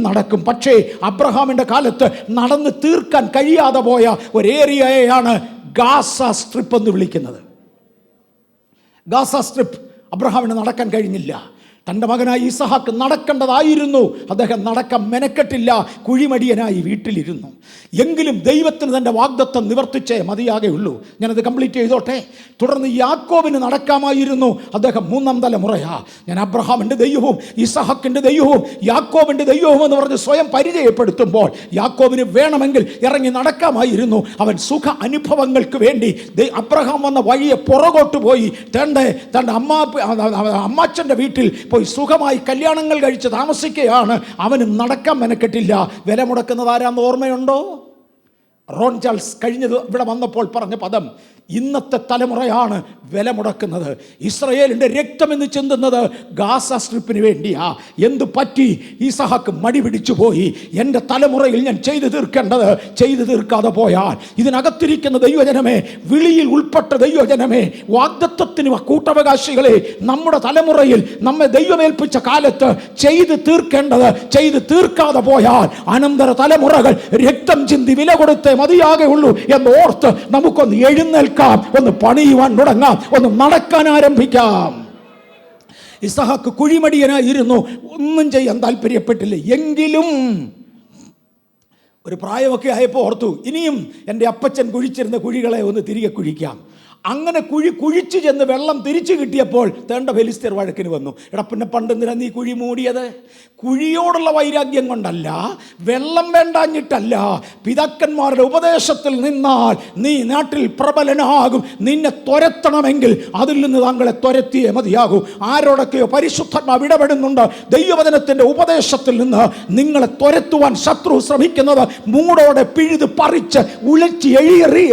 നടക്കും. പക്ഷേ അബ്രഹാമിൻ്റെ കാലത്ത് നടന്ന് തീർക്കാൻ കഴിയാതെ പോയ ഒരു ഏരിയയാണ് ഗാസ സ്ട്രിപ്പ് എന്ന് വിളിക്കുന്നത്. ഗാസ സ്ട്രിപ്പ് അബ്രഹാമിന് നടക്കാൻ കഴിഞ്ഞില്ല. തൻ്റെ മകനായി ഇസഹാക്ക് നടക്കേണ്ടതായിരുന്നു. അദ്ദേഹം നടക്കാൻ മെനക്കെട്ടില്ല, കുഴിമടിയനായി വീട്ടിലിരുന്നു. എങ്കിലും ദൈവത്തിന് തൻ്റെ വാഗ്ദത്തം നിവർത്തിച്ചേ മതിയാകെയുള്ളൂ. ഞാനത് കംപ്ലീറ്റ് ചെയ്തോട്ടെ. തുടർന്ന് യാക്കോബിന് നടക്കാമായിരുന്നു. അദ്ദേഹം 3-ാം തലമുറയാ. ഞാൻ അബ്രഹാമിൻ്റെ ദൈവവും ഇസഹാക്കിൻ്റെ ദൈവവും യാക്കോബിൻ്റെ ദൈവവും എന്ന് പറഞ്ഞ് സ്വയം പരിചയപ്പെടുത്തുമ്പോൾ യാക്കോബിന് വേണമെങ്കിൽ ഇറങ്ങി നടക്കാമായിരുന്നു. അവൻ സുഖ അനുഭവങ്ങൾക്ക് വേണ്ടി അബ്രഹാം വന്ന വഴിയെ പുറകോട്ട് പോയി തൻ്റെ അമ്മാച്ചൻ്റെ വീട്ടിൽ സുഖമായി കല്യാണങ്ങൾ കഴിച്ച് താമസിക്കുകയാണ്. അവന് നടക്കാൻ മെനക്കെട്ടില്ല. വില മുടക്കുന്നത് ആരാന്ന് ഓർമ്മയുണ്ടോ? റോൺ ചാൾസ് കഴിഞ്ഞത് ഇവിടെ വന്നപ്പോൾ പറഞ്ഞ പദം, ഇന്നത്തെ തലമുറയാണ് വില മുടക്കുന്നത്. ഇസ്രയേലിൻ്റെ രക്തമെന്ന് ചിന്തുന്നത് ഗാസ സ്ട്രിപ്പിന് വേണ്ടിയാ. എന്തു പറ്റി? ഇസഹാക്ക് മടി പിടിച്ചു പോയി. എൻ്റെ തലമുറയിൽ ഞാൻ ചെയ്തു തീർക്കേണ്ടത് ചെയ്തു തീർക്കാതെ പോയാൽ, ഇതിനകത്തിരിക്കുന്ന ദൈവജനമേ, വിളിയിൽ ഉൾപ്പെട്ട ദൈവജനമേ, വാഗ്ദത്തത്തിന് കൂട്ടവകാശികളെ, നമ്മുടെ തലമുറയിൽ നമ്മെ ദൈവമേൽപ്പിച്ച കാലത്ത് ചെയ്തു തീർക്കേണ്ടത് ചെയ്തു തീർക്കാതെ പോയാൽ അനന്തര തലമുറകൾ രക്തം ചിന്തി വില കൊടുത്തേ മതിയാകെയുള്ളൂ എന്നോർത്ത് നമുക്കൊന്ന് എഴുന്നേൽക്കാം, ഒന്ന് പണിയുവാൻ തുടങ്ങാം, ഒന്ന് നടക്കാൻ ആരംഭിക്കാം. ഇസഹാക്ക് കുഴിമടിയനായിരുന്നു, ഒന്നും ചെയ്യാൻ താല്പര്യപ്പെട്ടില്ല. എങ്കിലും ഒരു പ്രായമൊക്കെ ആയപ്പോൾ ഓർത്തു, ഇനിയും എൻ്റെ അപ്പച്ചൻ കുഴിച്ചിരുന്ന കുഴികളെ ഒന്ന് തിരികെ കുഴിക്കാം. അങ്ങനെ കുഴിച്ചു ചെന്ന് വെള്ളം തിരിച്ചു കിട്ടിയപ്പോൾ തേണ്ട ഫെലിസ്ത്യർ വഴക്കിന് വന്നു. എടാ പിന്നെ പണ്ടെന്തിനാ നീ കുഴി മൂടിയത്? കുഴിയോടുള്ള വൈരാഗ്യം കൊണ്ടല്ല, വെള്ളം വേണ്ടാഞ്ഞിട്ടല്ല. പിതാക്കന്മാരുടെ ഉപദേശത്തിൽ നിന്നാൽ നീ നാട്ടിൽ പ്രബലനാകും. നിന്നെ തുരത്തണമെങ്കിൽ അതിൽ നിന്ന് താങ്കളെ തുരത്തിയേ മതിയാകൂ. ആരോടൊക്കെയോ പരിശുദ്ധാത്മാവ് ഇടപെടുന്നുണ്ട്. ദൈവവചനത്തിൻ്റെ ഉപദേശത്തിൽ നിന്ന് നിങ്ങളെ തുരത്തുവാൻ ശത്രു ശ്രമിക്കുന്നത് മൂടോടെ പിഴുത് പറിച്ച് ഉലച്ച്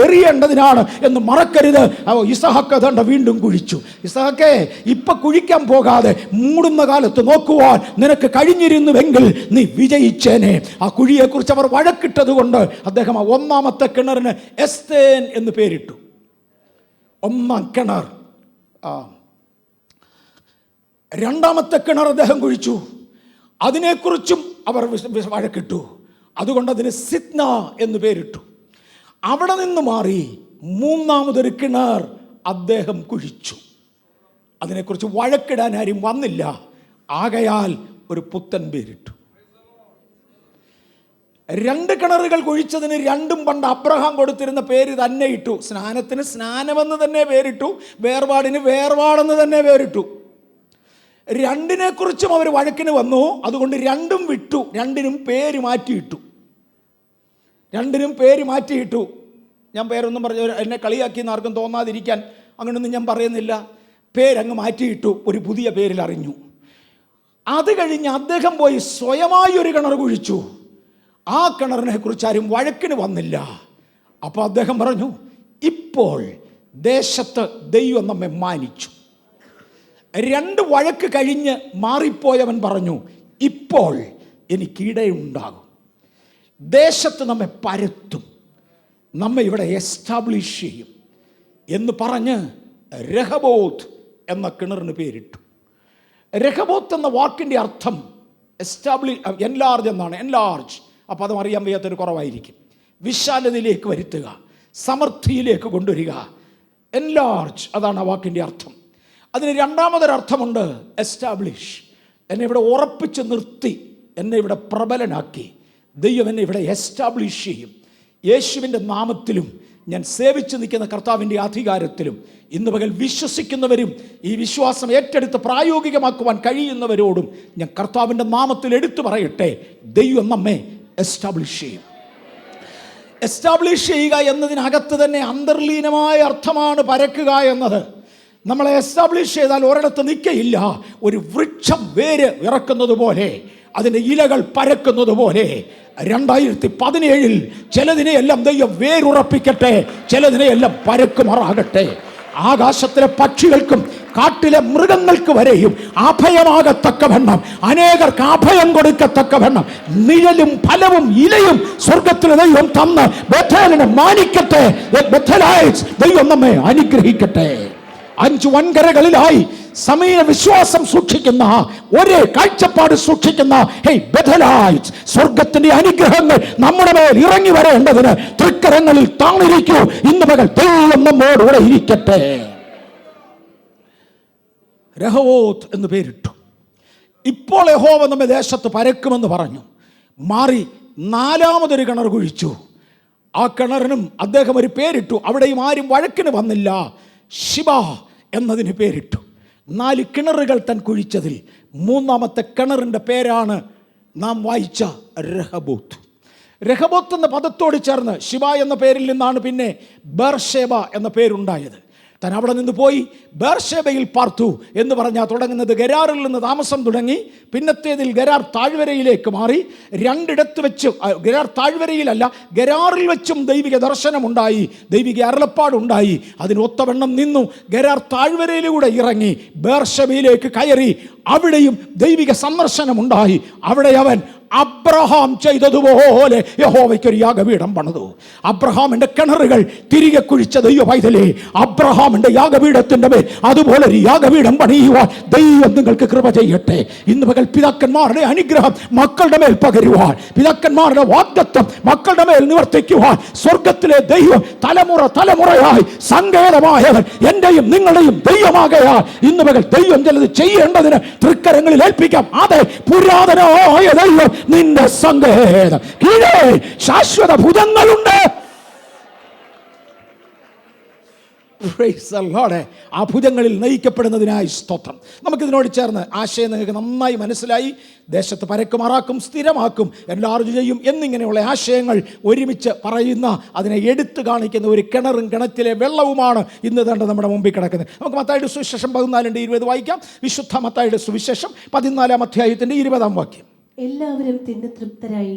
എറിയേണ്ടതിനാണ് എന്ന് മറക്കരുത്. ഇസഹാക്ക് അതുകൊണ്ട് വീണ്ടും കുഴിച്ചു. ഇസഹാക്കേ, ഇപ്പൊ കുഴിക്കാൻ പോകാതെ മൂടുന്ന കാലത്ത് നോക്കുവാൻ നിനക്ക് കഴിഞ്ഞിരുന്നുവെങ്കിൽ നീ വിജയിച്ചേനെ. ആ കുഴിയെക്കുറിച്ച് അവർ വഴക്കിട്ടത് കൊണ്ട് അദ്ദേഹം ആ 1-ാമത്തെ കിണറിന് എസ്തേൻ എന്ന് പേരിട്ടു. 1-ാം കിണർ. 2-ാമത്തെ കിണർ അദ്ദേഹം കുഴിച്ചു. അതിനെക്കുറിച്ചും അവർ വഴക്കിട്ടു. അതുകൊണ്ട് അതിന് സിദ്ന എന്ന് പേരിട്ടു. അവിടെ നിന്ന് മാറി 3-ാമതൊരു കിണർ അദ്ദേഹം കുഴിച്ചു. അതിനെക്കുറിച്ച് വഴക്കിടാൻ ആരും വന്നില്ല. ആകയാൽ ഒരു പുത്തൻ പേരിട്ടു. 2 കിണറുകൾ കുഴിച്ചതിന് 2ഉം പണ്ട് അബ്രഹാം കൊടുത്തിരുന്ന പേര് തന്നെ ഇട്ടു. സ്നാനത്തിന് സ്നാനമെന്ന് തന്നെ പേരിട്ടു, വേർപാടിന് വേർപാടെന്ന് തന്നെ പേരിട്ടു. 2-നെക്കുറിച്ചും അവർ വഴക്കിന് വന്നു. അതുകൊണ്ട് 2ഉം വിട്ടു. 2-നും പേര് മാറ്റിയിട്ടു. 2-നും പേര് മാറ്റിയിട്ടു. ഞാൻ പേരൊന്നും പറഞ്ഞു എന്നെ കളിയാക്കിയെന്ന് ആർക്കും തോന്നാതിരിക്കാൻ അങ്ങനെയൊന്നും ഞാൻ പറയുന്നില്ല. പേരങ്ങ് മാറ്റിയിട്ടു, ഒരു പുതിയ പേരിൽ അറിഞ്ഞു. അത് കഴിഞ്ഞ് അദ്ദേഹം പോയി സ്വയമായി ഒരു കിണർ കുഴിച്ചു. ആ കിണറിനെ കുറിച്ച് ആരും വഴക്കിന് വന്നില്ല. അപ്പോൾ അദ്ദേഹം പറഞ്ഞു, ഇപ്പോൾ ദേശത്ത് ദൈവം നമ്മെ മാനിച്ചു. 2 വഴക്ക് കഴിഞ്ഞ് മാറിപ്പോയവൻ പറഞ്ഞു, ഇപ്പോൾ എനിക്കിടയുണ്ടാകും. ദേശത്ത് നമ്മെ പരത്തും, നമ്മെ ഇവിടെ എസ്റ്റാബ്ലിഷ് ചെയ്യും എന്ന് പറഞ്ഞ് രഹബോത്ത് എന്ന കിണറിന് പേരിട്ടു. രഹബോത്ത് എന്ന വാക്കിൻ്റെ അർത്ഥം എൻലാർജ് എന്നാണ്. എൻലാർജ്, അപ്പോൾ അത് അറിയാൻ വയ്യാത്തൊരു കുറവായിരിക്കും. വിശാലതയിലേക്ക് വരുത്തുക, സമൃദ്ധിയിലേക്ക് കൊണ്ടുവരിക. എൻലാർജ്, അതാണ് ആ വാക്കിൻ്റെ അർത്ഥം. അതിന് 2-മതൊരർത്ഥമുണ്ട്, എസ്റ്റാബ്ലിഷ്. എന്നെ ഇവിടെ ഉറപ്പിച്ച് നിർത്തി, എന്നെ ഇവിടെ പ്രബലനാക്കി. ദൈവം എന്നെ ഇവിടെ എസ്റ്റാബ്ലിഷ് ചെയ്യും. യേശുവിൻ്റെ നാമത്തിലും ഞാൻ സേവിച്ച് നിൽക്കുന്ന കർത്താവിൻ്റെ അധികാരത്തിലും ഇന്ന് പകൽ വിശ്വസിക്കുന്നവരും ഈ വിശ്വാസം ഏറ്റെടുത്ത് പ്രായോഗികമാക്കുവാൻ കഴിയുന്നവരോടും ഞാൻ കർത്താവിൻ്റെ നാമത്തിൽ എടുത്തു പറയട്ടെ, ദൈവം നമ്മെ എസ്റ്റാബ്ലിഷ് ചെയ്യും. എസ്റ്റാബ്ലിഷ് ചെയ്യുക എന്നതിനകത്ത് തന്നെ അന്തർലീനമായ അർത്ഥമാണ് പരക്കുക എന്നത്. നമ്മളെ എസ്റ്റാബ്ലിഷ് ചെയ്താൽ ഒരിടത്ത് നിൽക്കയില്ല. ഒരു വൃക്ഷം വേര് ഇറക്കുന്നത് പോലെ, അതിൻ്റെ ഇലകൾ പരക്കുന്നത് പോലെ 2017 ചിലതിനെയെല്ലാം ദൈവം വേരുറപ്പിക്കട്ടെ, ചിലതിനെയെല്ലാം പരക്കുമാറാകട്ടെ. ആകാശത്തിലെ പക്ഷികൾക്കും കാട്ടിലെ മൃഗങ്ങൾക്ക് വരെയും അഭയമാകത്തക്കവണ്ണം, അനേകർക്ക് അഭയം കൊടുക്കത്തക്കവണ്ണം നിഴലും ഫലവും ഇലയും സ്വർഗത്തിലെ ദൈവം തന്ന് ബേഥേലിനെ മാനിക്കട്ടെ. ദൈവം നമ്മെ അനുഗ്രഹിക്കട്ടെ. 5 വൻകരകളിലായി സമയ വിശ്വാസം സൂക്ഷിക്കുന്ന, ഒരേ കാഴ്ചപ്പാട് സൂക്ഷിക്കുന്ന ബെഥലൈറ്റ്സ്, സ്വർഗത്തിന്റെ അനുഗ്രഹങ്ങൾ നമ്മുടെ മേൽ ഇറങ്ങി വരേണ്ടതിന് തൃക്കരങ്ങളിൽ താണിരിക്കൂ. ഇന്ന് പകൽ ദൈവം നമ്മോടുകൂടെ ഇരിക്കട്ടെ. രഹോവോത്ത് എന്ന് പേരിട്ടു. ഇപ്പോൾ യഹോവ നമ്മെ ദേശത്ത് പരക്കുമെന്ന് പറഞ്ഞു. മാറി 4മതൊരു കിണർ കുഴിച്ചു. ആ കിണറിനും അദ്ദേഹം ഒരു പേരിട്ടു. അവിടെയും ആരും വഴക്കിന് വന്നില്ല. ശിബ എന്നതിന് പേരിട്ടു. 4 കിണറുകൾ താൻ കുഴിച്ചതിൽ 3-ാമത്തെ കിണറിൻ്റെ പേരാണ് നാം വായിച്ച രഹബോത്ത്. രഹബോത്ത് എന്ന പദത്തോട് ചേർന്ന് ശിബ എന്ന പേരിൽ നിന്നാണ് പിന്നെ ബേർഷേബ എന്ന പേരുണ്ടായത്. താൻ അവിടെ നിന്ന് പോയി ബേർഷേബയിൽ പാർത്തു എന്ന് പറഞ്ഞാൽ തുടങ്ങുന്നത് ഗരാറിൽ നിന്ന് താമസം തുടങ്ങി. പിന്നത്തേതിൽ ഗരാർ താഴ്വരയിലേക്ക് മാറി. 2 ഇടത്ത് വെച്ചും, ഗരാർ താഴ്വരയിലല്ല, ഗരാറിൽ വെച്ചും ദൈവിക ദർശനമുണ്ടായി, ദൈവിക അരുളപ്പാടുണ്ടായി. അതിന് ഒത്തവണ്ണം നിന്നു. ഗരാർ താഴ്വരയിലൂടെ ഇറങ്ങി ബേർഷേബയിലേക്ക് കയറി. അവിടെയും ദൈവിക സന്ദർശനമുണ്ടായി. അവിടെ അവൻ അബ്രഹാം ചെയ്തതുപോലെ യഹോവയ്ക്കൊരു യാഗപീഠം പണിതു. അബ്രഹാമിന്റെ കിണറുകൾ തിരികെ കുഴിച്ച ദൈവ പൈതലേ, അബ്രഹാമിന്റെ യാഗപീഠത്തിന്റെ മേൽ അതുപോലെ ഒരു യാഗപീഠം പണിയുവാൻ ദൈവം നിങ്ങൾക്ക് കൃപ ചെയ്യട്ടെ. ഇന്ന് പകൽ പിതാക്കന്മാരുടെ അനുഗ്രഹം മക്കളുടെ മേൽ പകരുവാൻ, പിതാക്കന്മാരുടെ വാഗ്ദത്തം മക്കളുടെ മേൽ നിവർത്തിക്കുവാൻ സ്വർഗത്തിലെ ദൈവം തലമുറയായി സങ്കേതമായവൻ എന്റെയും നിങ്ങളുടെയും ദൈവമാകയാൽ ഇന്ന് പകൽ ദൈവം ചിലത് ചെയ്യേണ്ടതിന് തൃക്കരങ്ങളിൽ ഏൽപ്പിക്കാം. അതെ, പുരാതനമായ ദൈവം നിന്റെ സങ്കേതം, കീഴേ ശാശ്വത ഭുജങ്ങളുണ്ട്. ആ ഭുജങ്ങളിൽ നയിക്കപ്പെടുന്നതിനായി സ്തോത്രം. നമുക്കിതിനോട് ചേർന്ന് ആശയം നിങ്ങൾക്ക് നന്നായി മനസ്സിലായി. ദേശത്ത് പരക്കുമാറാക്കും, സ്ഥിരമാക്കും, എല്ലാവരും ചെയ്യും എന്നിങ്ങനെയുള്ള ആശയങ്ങൾ ഒരുമിച്ച് പറയുന്ന, അതിനെ എടുത്തു കാണിക്കുന്ന ഒരു കിണറും കിണറ്റിലെ വെള്ളവുമാണ് ഇന്ന് തന്നെ നമ്മുടെ മുമ്പിൽ കിടക്കുന്നത്. നമുക്ക് മത്തായിയുടെ സുവിശേഷം 14:20 വായിക്കാം. വിശുദ്ധ മത്തായിയുടെ സുവിശേഷം 14-ാം അധ്യായത്തിന്റെ 20-ാം വാക്യം. എല്ലാവരും തിന്ന് തൃപ്തരായി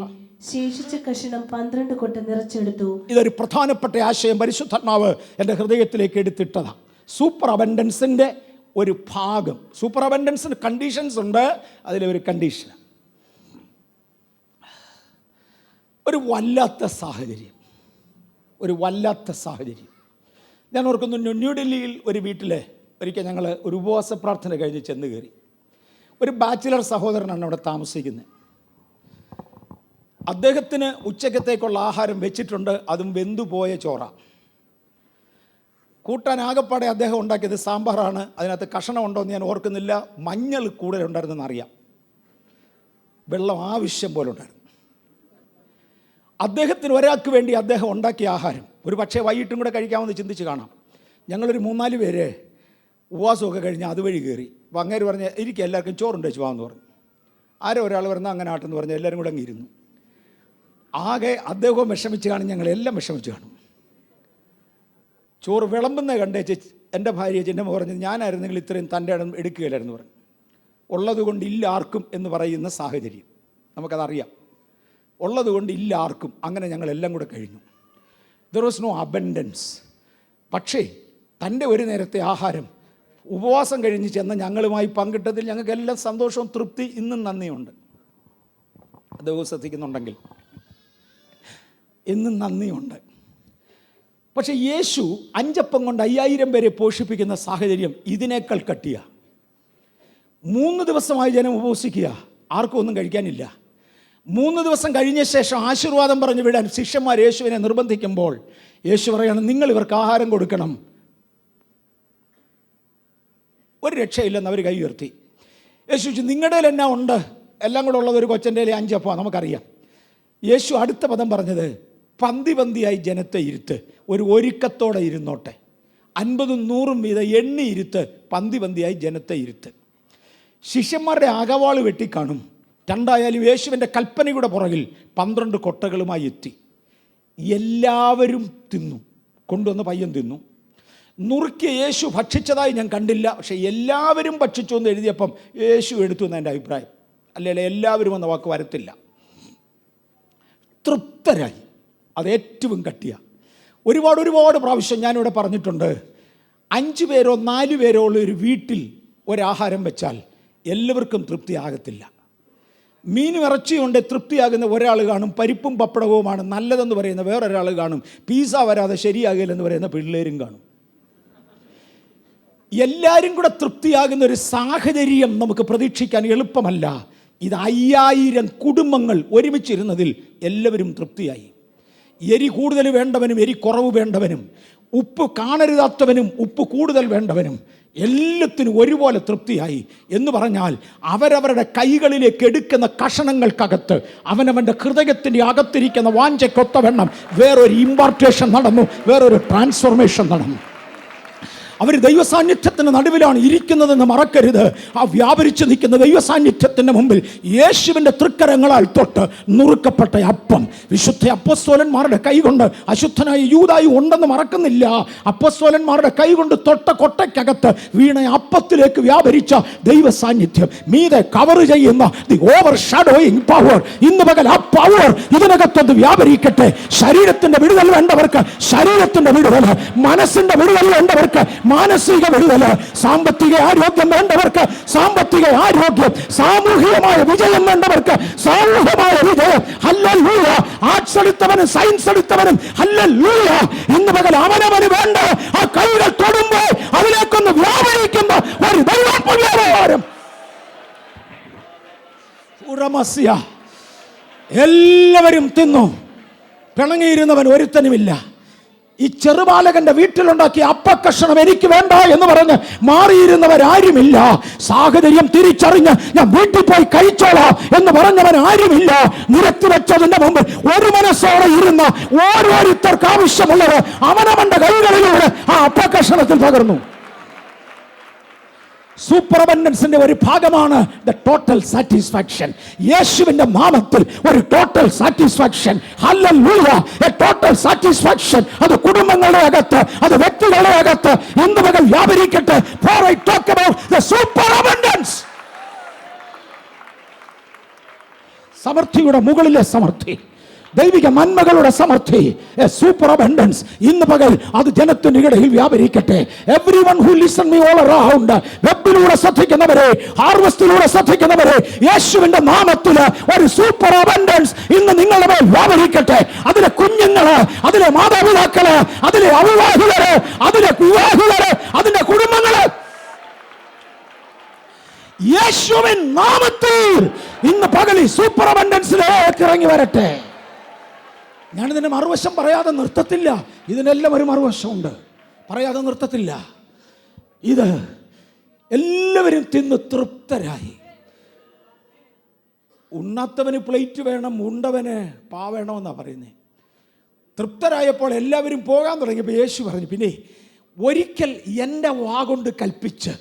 ശേഷിച്ച കഷണം 12 കൊട്ട നിറച്ചെടുത്തു. ഇതൊരു പ്രധാനപ്പെട്ട ആശയം പരിശുദ്ധാത്മാവ് എൻ്റെ ഹൃദയത്തിലേക്ക് എടുത്തിട്ടതാണ്. സൂപ്പർ അബൻഡൻസിൻ്റെ ഒരു ഭാഗം. സൂപ്പർ അബൻഡൻസിന് കണ്ടീഷൻസ് ഉണ്ട്. അതിലൊരു കണ്ടീഷൻ, ഒരു വല്ലാത്ത സാഹചര്യം. ഞാൻ ഓർക്കുന്നു, ന്യൂഡൽഹിയിൽ ഒരു വീട്ടിൽ ഒരിക്കൽ ഞങ്ങൾ ഒരു ഉപവാസ പ്രാർത്ഥന കഴിഞ്ഞ് ചെന്ന് കയറി. ഒരു ബാച്ചിലർ സഹോദരനാണ് അവിടെ താമസിക്കുന്നത്. അദ്ദേഹത്തിന് ഉച്ചക്കത്തേക്കുള്ള ആഹാരം വെച്ചിട്ടുണ്ട്. അതും വെന്തുപോയ ചോറ. കൂട്ടാൻ ആകപ്പാടെ അദ്ദേഹം ഉണ്ടാക്കിയത് സാമ്പാറാണ്. അതിനകത്ത് കഷണം ഉണ്ടോ എന്ന് ഞാൻ ഓർക്കുന്നില്ല. മഞ്ഞൾ കൂടുതൽ ഉണ്ടായിരുന്നെന്ന് അറിയാം. വെള്ളം ആവശ്യം പോലെ ഉണ്ടായിരുന്നു. അദ്ദേഹത്തിന് ഒരാൾക്ക് വേണ്ടി അദ്ദേഹം ഉണ്ടാക്കിയ ആഹാരം ഒരു പക്ഷേ വൈകിട്ടും കൂടെ കഴിക്കാമെന്ന് ചിന്തിച്ച് കാണാം. ഞങ്ങളൊരു 3-4 പേര് ഉപവാസമൊക്കെ കഴിഞ്ഞ് അതുവഴി കയറി. അപ്പോൾ അങ്ങേര് പറഞ്ഞ് ഇരിക്കുക, എല്ലാവർക്കും ചോറുണ്ട് വെച്ച് പോകാമെന്ന് പറഞ്ഞു. ആരോ ഒരാൾ വരുന്ന അങ്ങനെ ആട്ടെന്ന് പറഞ്ഞ് എല്ലാവരും കൂടെ അങ്ങ് ഇരുന്നു. ആകെ അദ്ദേഹവും വിഷമിച്ച് കാണും, ഞങ്ങളെല്ലാം വിഷമിച്ച് കാണും. ചോറ് വിളമ്പുന്ന കണ്ടേച്ച് എൻ്റെ ഭാര്യ ചിന്നമ്മ പറഞ്ഞത്, ഞാനായിരുന്നെങ്കിൽ ഇത്രയും തൻ്റെ ഇടം എടുക്കുകയില്ലായിരുന്നു പറഞ്ഞു. ഉള്ളതുകൊണ്ട് ഇല്ല ആർക്കും എന്ന് പറയുന്ന സാഹചര്യം നമുക്കതറിയാം. ഉള്ളതുകൊണ്ട് ഇല്ല ആർക്കും, അങ്ങനെ ഞങ്ങളെല്ലാം കൂടെ കഴിഞ്ഞു. There was no abundance. പക്ഷേ തൻ്റെ ഒരു നേരത്തെ ആഹാരം ഉപവാസം കഴിഞ്ഞ് ചെന്ന ഞങ്ങളുമായി പങ്കിട്ടതിൽ ഞങ്ങൾക്കെല്ലാം സന്തോഷവും തൃപ്തി, ഇന്നും നന്ദിയുണ്ട്. അദ്ദേഹം ശ്രദ്ധിക്കുന്നുണ്ടെങ്കിൽ ഇന്നും നന്ദിയുണ്ട്. പക്ഷേ യേശു 5 അപ്പം കൊണ്ട് 5000 പേരെ പോഷിപ്പിക്കുന്ന സാഹചര്യം ഇതിനേക്കാൾ കട്ടിയ. 3 ദിവസമായി ജനം ഉപവസിക്കുക, ആർക്കും ഒന്നും കഴിക്കാനില്ല. 3 ദിവസം കഴിഞ്ഞ ശേഷം ആശീർവാദം പറഞ്ഞു വിടാൻ ശിഷ്യന്മാർ യേശുവിനെ നിർബന്ധിക്കുമ്പോൾ യേശു പറയാണ്, നിങ്ങൾ ഇവർക്ക് ആഹാരം കൊടുക്കണം. ഒരു രക്ഷയില്ലെന്ന് അവർ കൈ ഉയർത്തി. യേശു ചോദിച്ചു, നിങ്ങളുടെ എന്നാ ഉണ്ട്? എല്ലാം കൂടെ ഉള്ളത് ഒരു കൊച്ചൻ്റെ 5 അപ്പം, നമുക്കറിയാം. യേശു അടുത്ത പദം പറഞ്ഞത്, പന്തിയായി ജനത്തെ ഇരുത്ത്, ഒരു ഒരുക്കത്തോടെ ഇരുന്നോട്ടെ. 50ഉം 100ഉം വീതം എണ്ണി ഇരുത്ത്, പന്തിയായി ജനത്തെ ഇരുത്ത്. ശിഷ്യന്മാരുടെ അകവാള് വെട്ടിക്കാണും. രണ്ടായാലും യേശുവിൻ്റെ കൽപ്പനയുടെ പുറകിൽ 12 കൊട്ടകളുമായി എത്തി. എല്ലാവരും തിന്നു. കൊണ്ടുവന്ന പയ്യൻ തിന്നു. നുറുക്കിയ യേശു ഭക്ഷിച്ചതായി ഞാൻ കണ്ടില്ല. പക്ഷേ എല്ലാവരും ഭക്ഷിച്ചു എന്ന് എഴുതിയപ്പം യേശു എടുത്തു എന്ന് എൻ്റെ അഭിപ്രായം. അല്ലെങ്കിൽ എല്ലാവരും എന്ന വാക്ക് വരത്തില്ല. തൃപ്തരായി. അത് ഏറ്റവും കട്ടിയ. ഒരുപാട് പ്രാവശ്യം ഞാനിവിടെ പറഞ്ഞിട്ടുണ്ട്, 5 പേരോ 4 പേരോ ഉള്ള ഒരു വീട്ടിൽ ഒരാഹാരം വെച്ചാൽ എല്ലാവർക്കും തൃപ്തിയാകത്തില്ല. മീനും ഇറച്ചിയും കൊണ്ട് തൃപ്തിയാകുന്ന ഒരാൾ കാണും, പരിപ്പും പപ്പടവുമാണ് നല്ലതെന്ന് പറയുന്ന വേറൊരാൾ കാണും, പിസ്സ വരാതെ ശരിയാകില്ലെന്ന് പറയുന്ന പിള്ളേരും കാണും. എല്ലാവരും കൂടെ തൃപ്തിയാകുന്ന ഒരു സാഹചര്യം നമുക്ക് പ്രതീക്ഷിക്കാൻ എളുപ്പമല്ല. ഇത് 5000 കുടുംബങ്ങൾ ഒരുമിച്ചിരുന്നതിൽ എല്ലാവരും തൃപ്തിയായി. എരി കൂടുതൽ വേണ്ടവനും എരി കുറവ് വേണ്ടവനും ഉപ്പ് കാണരുതാത്തവനും ഉപ്പ് കൂടുതൽ വേണ്ടവനും എല്ലാത്തിനും ഒരുപോലെ തൃപ്തിയായി എന്ന് പറഞ്ഞാൽ അവരവരുടെ കൈകളിലേക്ക് എടുക്കുന്ന കഷണങ്ങൾക്കകത്ത് അവനവൻ്റെ ഹൃദയത്തിൻ്റെ അകത്തിരിക്കുന്ന വാഞ്ചയ്ക്കൊത്തവണ്ണം വേറൊരു ഇമ്പാർട്ടേഷൻ നടന്നു, വേറൊരു ട്രാൻസ്ഫോർമേഷൻ നടന്നു. അവർ ദൈവസാന്നിധ്യത്തിൻ്റെ നടുവിലാണ് ഇരിക്കുന്നതെന്ന് മറക്കരുത്. ആ വ്യാപരിച്ച് നിൽക്കുന്ന ദൈവസാന്നിധ്യത്തിൻ്റെ മുമ്പിൽ യേശുവിൻ്റെ തൃക്കരങ്ങളാൽ തൊട്ട് നുറുക്കപ്പെട്ട അപ്പം വിശുദ്ധ അപ്പോസ്തലന്മാരുടെ കൈകൊണ്ട്, അശുദ്ധനായ യൂദായും ഉണ്ടെന്ന് മറക്കുന്നില്ല, അപ്പോസ്തലന്മാരുടെ കൈകൊണ്ട് തൊട്ട കൊട്ടയ്ക്കകത്ത് വീണ അപ്പത്തിലേക്ക് വ്യാപരിച്ച ദൈവസാന്നിധ്യം മീതെ കവർ ചെയ്യുന്ന ദി ഓവർ ഷാഡോയിങ് പവർ, ഇന്ന് പകൽ ആ പവർ ഇതിനകത്തൊന്ന് വ്യാപരിക്കട്ടെ. ശരീരത്തിൻ്റെ വിടുതൽ വേണ്ടവർക്ക് ശരീരത്തിൻ്റെ വിടുതൽ, മനസ്സിൻ്റെ വിടുതൽ വേണ്ടവർക്ക് മാനസിക വിടുതൽ, സാമ്പത്തിക ആരോഗ്യം വേണ്ടവർക്ക് സാമ്പത്തിക ആരോഗ്യം, സാമൂഹികമായ വിജയം വേണ്ടവർക്ക് സാമൂഹികമായ വിജയം. ഹല്ലേലൂയ. ആർട്സ് എടുത്തവനും സയൻസ് എടുത്തവനും ഹല്ലേലൂയ. ഇന്ന് പകൽ അവനവന് വേണ്ട ആ കൈകൾ തൊടുമ്പോൾ അതിലേക്കൊന്ന് വ്യാപരിക്കുന്ന ഒരു ദൈവപ്രകാരം എല്ലാവരും തിന്നു. പിണങ്ങിയിരുന്നവൻ ഒരുത്തനുമില്ല. ഈ ചെറുബാലകന്റെ വീട്ടിലുണ്ടാക്കിയ അപ്പക്കഷണം എനിക്ക് വേണ്ട എന്ന് പറഞ്ഞ് മാറിയിരുന്നവരാരുമില്ല. സാഹചര്യം തിരിച്ചറിഞ്ഞ് ഞാൻ വീട്ടിൽ പോയി കഴിച്ചോളാം എന്ന് പറഞ്ഞവൻ ആരുമില്ല. നിരത്തി വെച്ചതിന്റെ മുമ്പ് ഒരു മനസ്സോടെ ഇരുന്ന ഓരോരുത്തർക്ക് ആവശ്യമുള്ളത് അവനവന്റെ കൈകളിലൂടെ ആ അപ്പക്കഷണത്തിൽ പകർന്നു. സൂപ്പർ അബൻഡൻസിന്റെ ഒരു ഭാഗമാണ് ദ ടോട്ടൽ സാറ്റിസ്ഫാക്ഷൻ. യേശുവിന്റെ നാമത്തിൽ ഒരു total satisfaction. Hallelujah. A total satisfaction. അത് കുടുംബങ്ങളുടെ അകത്ത്, അത് വ്യക്തികളുടെ അകത്ത് ഇന്ന് പകൽ വ്യാപരിക്കട്ടെ. For I talk about the super abundance. സമൃദ്ധിയുടെ മുകളിലെ സമൃദ്ധി, ദൈവിക നന്മകളുടെ സമൃദ്ധി, എ സൂപ്പർ അബൻഡൻസ് ഇന്ന് പകൽ അത് ജനത്തിന്റെ ഇടയിൽ വ്യാപരിക്കട്ടെ. Everyone who listen me all around, വെബിലൂടെ ശ്രദ്ധിക്കുന്നവരെ, ഹാർവസ്റ്റിലൂടെ ശ്രദ്ധിക്കുന്നവരെ, യേശുവിന്റെ നാമത്തിൽ ഒരു സൂപ്പർ അബൻഡൻസ് ഇന്ന് നിങ്ങളുടെ മേൽ വ്യാപരിക്കട്ടെ. അതിലെ കുഞ്ഞുങ്ങള്, അതിലെ മാതാപിതാക്കള്, അതിലെ അവിവാഹിതര്, അതിലെ വിവാഹിതര്, അതിന്റെ കുടുംബങ്ങള് യേശുവിൻ നാമത്തിൽ ഇന്ന് പകൽ ഈ സൂപ്പർ അബൻഡൻസിലേക്ക് ഇറങ്ങി വരട്ടെ. ഞാനിതിന്റെ മറുവശം പറയാതെ നിർത്തത്തില്ല. ഇതിനെല്ലാം ഒരു മറുവശമുണ്ട്, പറയാതെ നിർത്തത്തില്ല. ഇത് എല്ലാവരും തിന്ന് തൃപ്തരായി. ഉണ്ണാത്തവന് പ്ലേറ്റ് വേണം, ഉണ്ടവന് പാ വേണമെന്നാണ് പറയുന്നത്. തൃപ്തരായപ്പോൾ എല്ലാവരും പോകാൻ തുടങ്ങിയപ്പോൾ യേശു പറഞ്ഞു, പിന്നെ ഒരിക്കൽ എൻ്റെ വാഗൊണ്ട് കൽപ്പിച്ച്